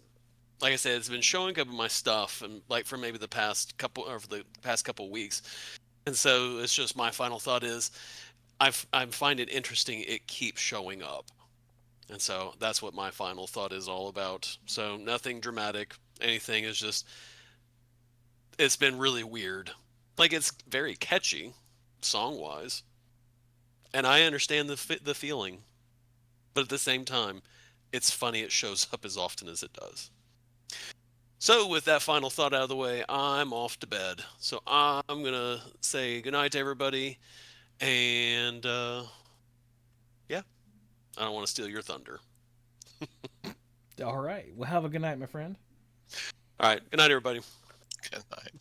like I said, it's been showing up in my stuff, and like for maybe the past couple or for the past couple weeks. And so it's just my final thought is I find it interesting it keeps showing up. And so that's what my final thought is all about. So nothing dramatic, anything is just it's been really weird. Like it's very catchy song-wise. And I understand the feeling, but at the same time, it's funny it shows up as often as it does. So with that final thought out of the way, I'm off to bed. So I'm gonna say goodnight to everybody, and yeah, I don't want to steal your thunder. All right. Well, have a good night, my friend. All right, good night, everybody. Good night.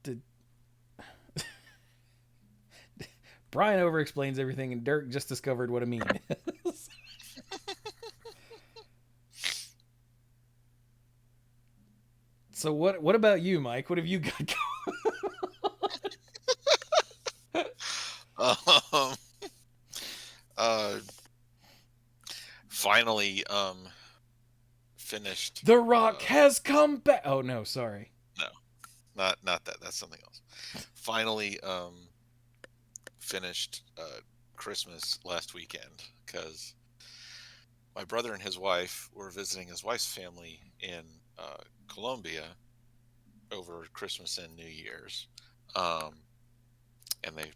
Did Brian over explains everything, and Dirk just discovered what a meme is. So what about you, Mike? What have you got going? Finally, finished. The Rock has come back. Oh no, sorry. No, not that. That's something else. Finally, finished Christmas last weekend because my brother and his wife were visiting his wife's family in Colombia over Christmas and New Year's, and they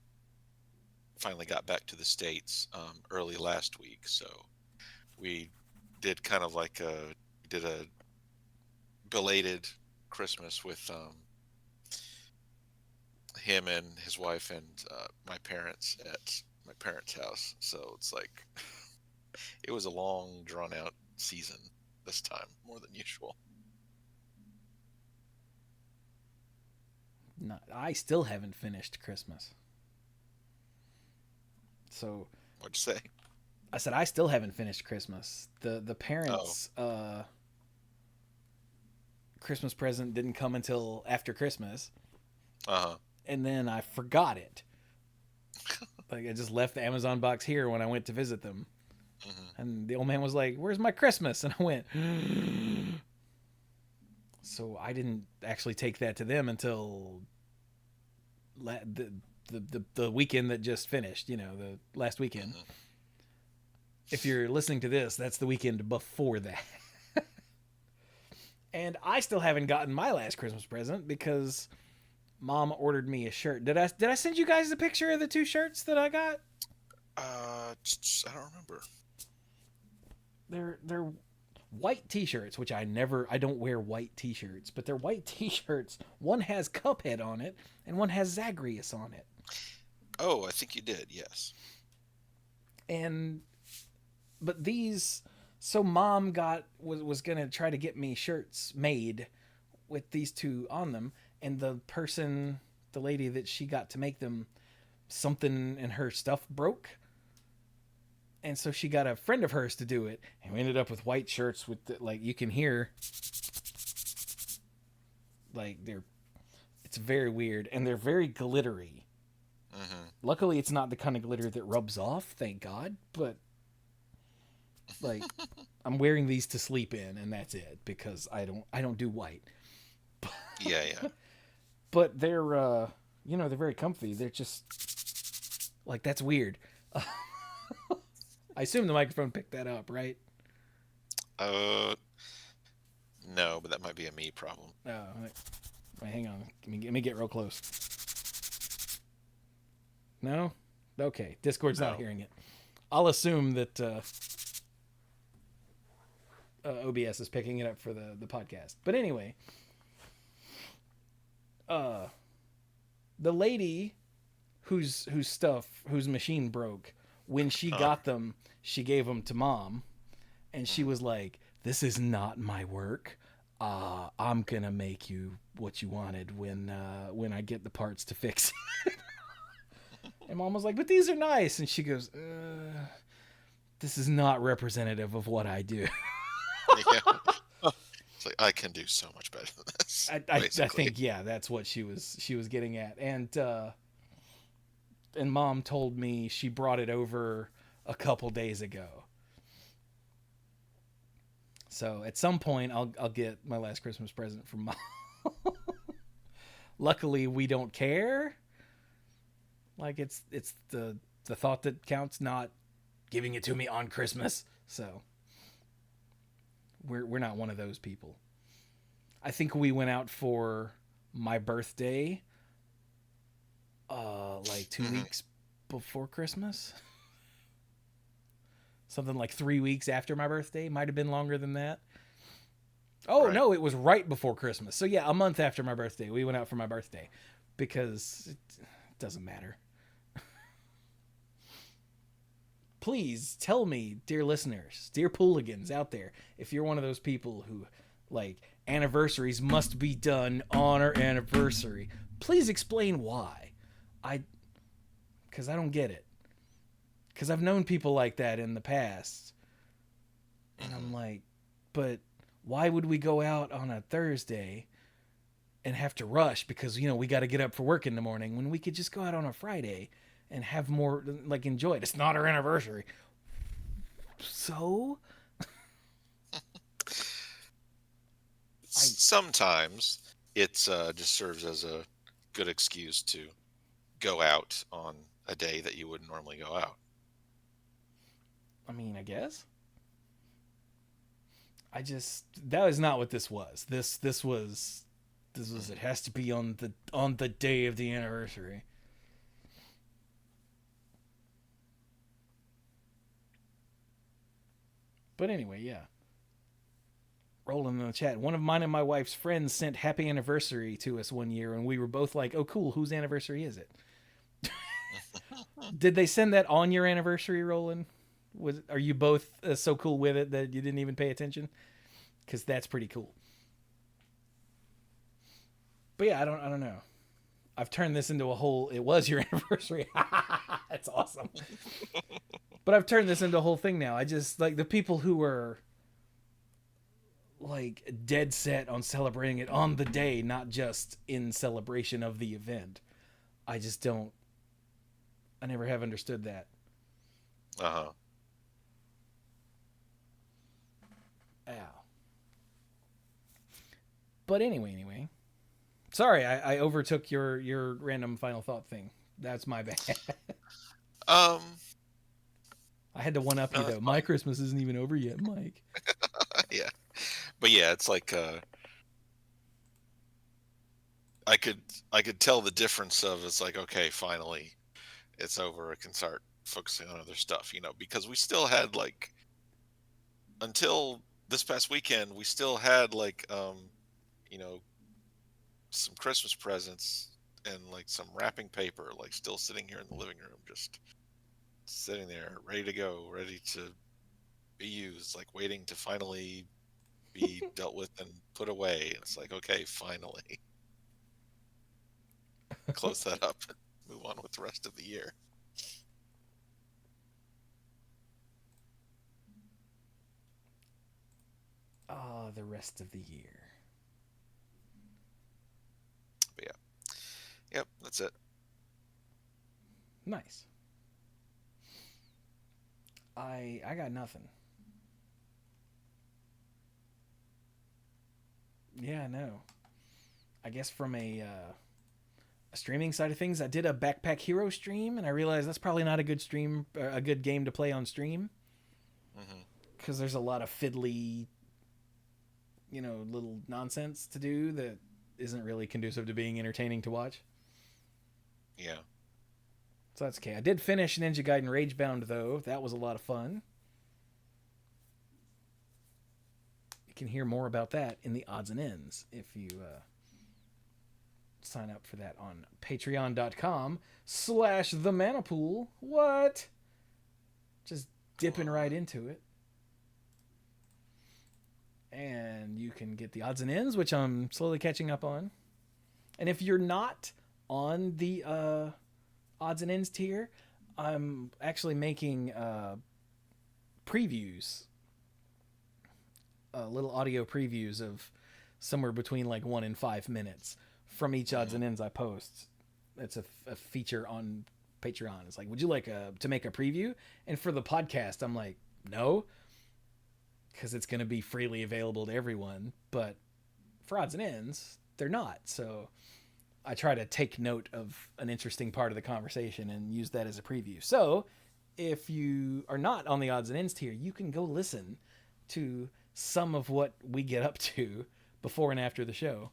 finally got back to the States early last week. So we did kind of like a belated Christmas with him and his wife and my parents at my parents' house. So it's like it was a long, drawn out season this time, more than usual. No, I still haven't finished Christmas. So What'd you say? I said I still haven't finished Christmas. The parents' Christmas present didn't come until after Christmas. Uh-huh. And then I forgot it. Like I just left the Amazon box here when I went to visit them. Mm-hmm. And the old man was like, "Where's my Christmas?" And I went. So I didn't actually take that to them until the weekend that just finished. You know, the last weekend. Mm-hmm. If you're listening to this, that's the weekend before that. And I still haven't gotten my last Christmas present because Mom ordered me a shirt. Did I send you guys a picture of the two shirts that I got? I don't remember. They're white t-shirts, which I don't wear white t-shirts, but they're white t-shirts. One has Cuphead on it and one has Zagreus on it. Oh, I think you did, yes. But these, so Mom was gonna try to get me shirts made with these two on them, and the lady that she got to make them, something in her stuff broke, and so she got a friend of hers to do it, and we ended up with white shirts with like you can hear, like it's very weird, and they're very glittery. Mm-hmm. Luckily, it's not the kind of glitter that rubs off, thank God, but like I'm wearing these to sleep in, and that's it because I don't do white. Yeah. But they're they're very comfy. They're just like, that's weird. I assume the microphone picked that up, right? No, but that might be a me problem. Oh, wait, hang on. Let me get real close. No? Okay. Discord's not hearing it. I'll assume that OBS is picking it up for the podcast. But anyway, the lady whose machine broke, when she got them, she gave them to Mom, and she was like, "This is not my work. I'm gonna make you what you wanted when I get the parts to fix it." And Mom was like, "But these are nice," and she goes, "This is not representative of what I do." Yeah. It's like, I can do so much better than this. I think, yeah, that's what she was getting at. And Mom told me she brought it over a couple days ago. So at some point I'll get my last Christmas present from Mom. Luckily we don't care. Like it's the thought that counts, not giving it to me on Christmas. So we're not one of those people. I think we went out for my birthday like 2 weeks before Christmas? Something like 3 weeks after my birthday. Might have been longer than that. Oh, Right. no, it was right before Christmas. So, yeah, a month after my birthday. We went out for my birthday because it doesn't matter. Please tell me, dear listeners, dear pooligans out there, if you're one of those people who, like, anniversaries must be done on our anniversary, please explain why. Because I don't get it. Because I've known people like that in the past. And I'm like, but why would we go out on a Thursday and have to rush because, you know, we got to get up for work in the morning when we could just go out on a Friday and have more, like, enjoy it. It's not our anniversary. So? Sometimes it just serves as a good excuse to go out on a day that you wouldn't normally go out. I mean, I guess. That is not what this was. This was it has to be on the day of the anniversary. But anyway, yeah. Rolling in the chat. One of mine and my wife's friends sent happy anniversary to us one year, and we were both like, oh, cool, whose anniversary is it? Did they send that on your anniversary, Roland? Are you both so cool with it that you didn't even pay attention? Because that's pretty cool. But yeah, I don't know. I've turned this into a whole, it was your anniversary. That's awesome. But I've turned this into a whole thing now. I just, like, the people who were, like, dead set on celebrating it on the day, not just in celebration of the event. I just don't, I never have understood that. Uh-huh. Ow. But anyway. Sorry, I overtook your random final thought thing. That's my bad. I had to one up you though. My Christmas isn't even over yet, Mike. Yeah. But yeah, it's like I could tell the difference of it's like, okay, finally it's over. I can start focusing on other stuff, you know, because we still had like until this past weekend, we still had like you know, some Christmas presents and like some wrapping paper like still sitting here in the living room, just sitting there ready to go, ready to be used, like waiting to finally be dealt with and put away. It's like, okay, finally close that up and move on with the rest of the year. Oh, the rest of the year. But yeah. Yep, that's it. Nice. I got nothing. Yeah, no. I guess from a streaming side of things, I did a Backpack Hero stream, and I realized that's probably not a good stream, a good game to play on stream, because there's a lot of fiddly, you know, little nonsense to do that isn't really conducive to being entertaining to watch. Yeah. So that's okay. I did finish Ninja Gaiden Ragebound, though. That was a lot of fun. You can hear more about that in the odds and ends if you sign up for that on patreon.com/themanapool. What? Just dipping right into it. And you can get the odds and ends, which I'm slowly catching up on. And if you're not on the odds and ends tier, I'm actually making previews, little audio previews of somewhere between like 1 and 5 minutes from each odds and ends I post. It's a feature on Patreon. It's like, would you like to make a preview? And for the podcast, I'm like, no, because it's going to be freely available to everyone. But for odds and ends, they're not. So I try to take note of an interesting part of the conversation and use that as a preview. So if you are not on the odds and ends tier, you can go listen to some of what we get up to before and after the show.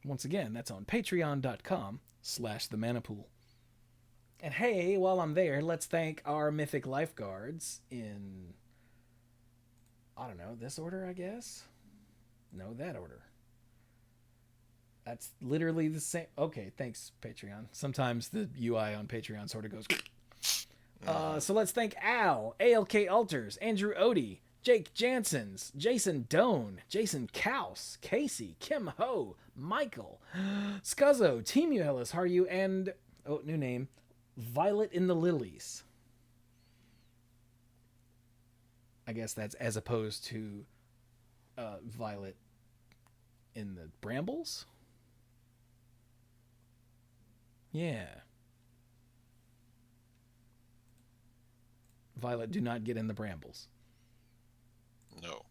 Once again, that's on patreon.com/themanapool. And hey, while I'm there, let's thank our mythic lifeguards in, I don't know, this order, I guess? No, that order. That's literally the same. Okay, thanks, Patreon. Sometimes the UI on Patreon sort of goes. So let's thank Al, ALK Alters, Andrew Odie, Jake Jansons, Jason Doan, Jason Kaus, Casey, Kim Ho, Michael, Scuzzo, Team Ellis, How are you? And, oh, new name, Violet in the Lilies. I guess that's as opposed to Violet in the Brambles? Yeah. Violet, do not get in the brambles. No.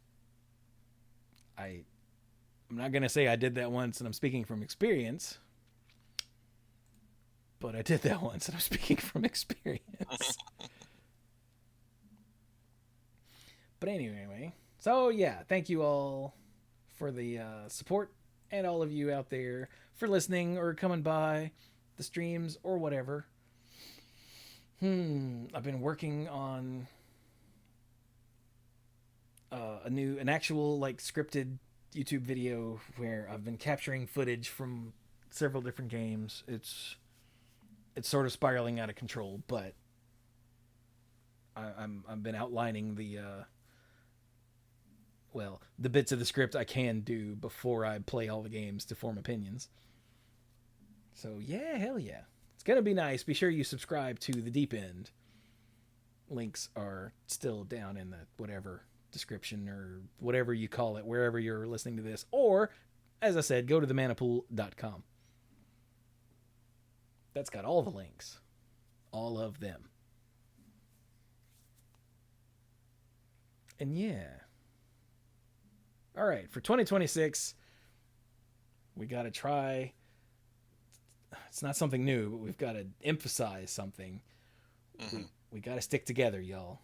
I'm not going to say I did that once and I'm speaking from experience. But I did that once and I'm speaking from experience. But anyway. So yeah, thank you all for the support and all of you out there for listening or coming by the streams or whatever. I've been working on an actual like scripted YouTube video where I've been capturing footage from several different games. It's sort of spiraling out of control, but I've been outlining the bits of the script I can do before I play all the games to form opinions. So yeah, hell yeah. It's going to be nice. Be sure you subscribe to The Deep End. Links are still down in the whatever description or whatever you call it, wherever you're listening to this. Or, as I said, go to themanapool.com. That's got all the links. All of them. And yeah. All right, for 2026, we got to try. It's not something new, but we've got to emphasize something. Mm-hmm. We got to stick together, y'all.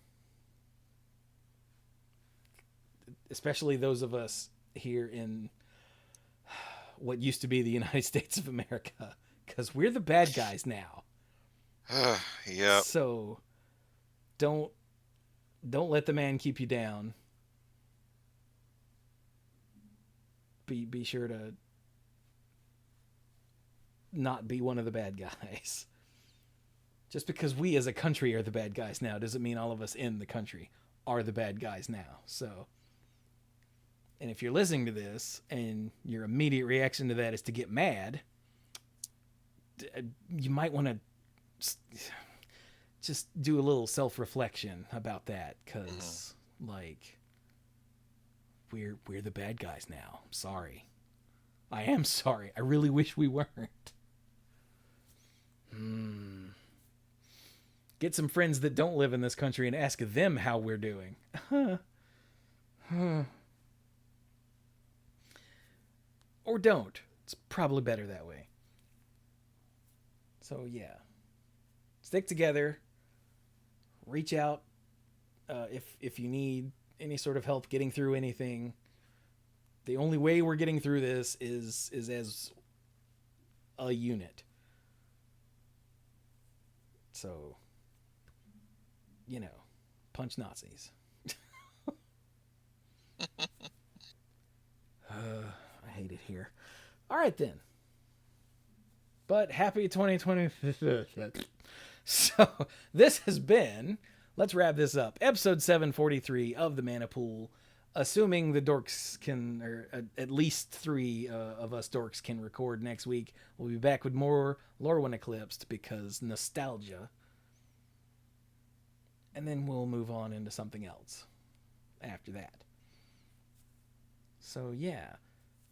Especially those of us here in what used to be the United States of America, because we're the bad guys now. Yep. So don't let the man keep you down. Be sure to not be one of the bad guys. Just because we as a country are the bad guys now doesn't mean all of us in the country are the bad guys now. So, and if you're listening to this and your immediate reaction to that is to get mad, you might want to just do a little self-reflection about that, because like we're the bad guys now. I'm sorry. I am sorry. I really wish we weren't. Get some friends that don't live in this country and ask them how we're doing. Or don't. It's probably better that way. So yeah. Stick together. Reach out if you need any sort of help getting through anything. The only way we're getting through this is as a unit. So, you know, punch Nazis. I hate it here. All right, then. But happy 2020. So, this has been, let's wrap this up, episode 743 of The Manapool. Assuming the dorks can, or at least 3 of us dorks can record next week, we'll be back with more Lorwyn Eclipsed because nostalgia. And then we'll move on into something else after that. So yeah,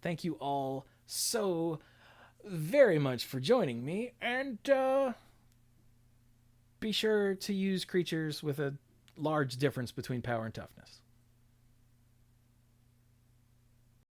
thank you all so very much for joining me, and be sure to use creatures with a large difference between power and toughness.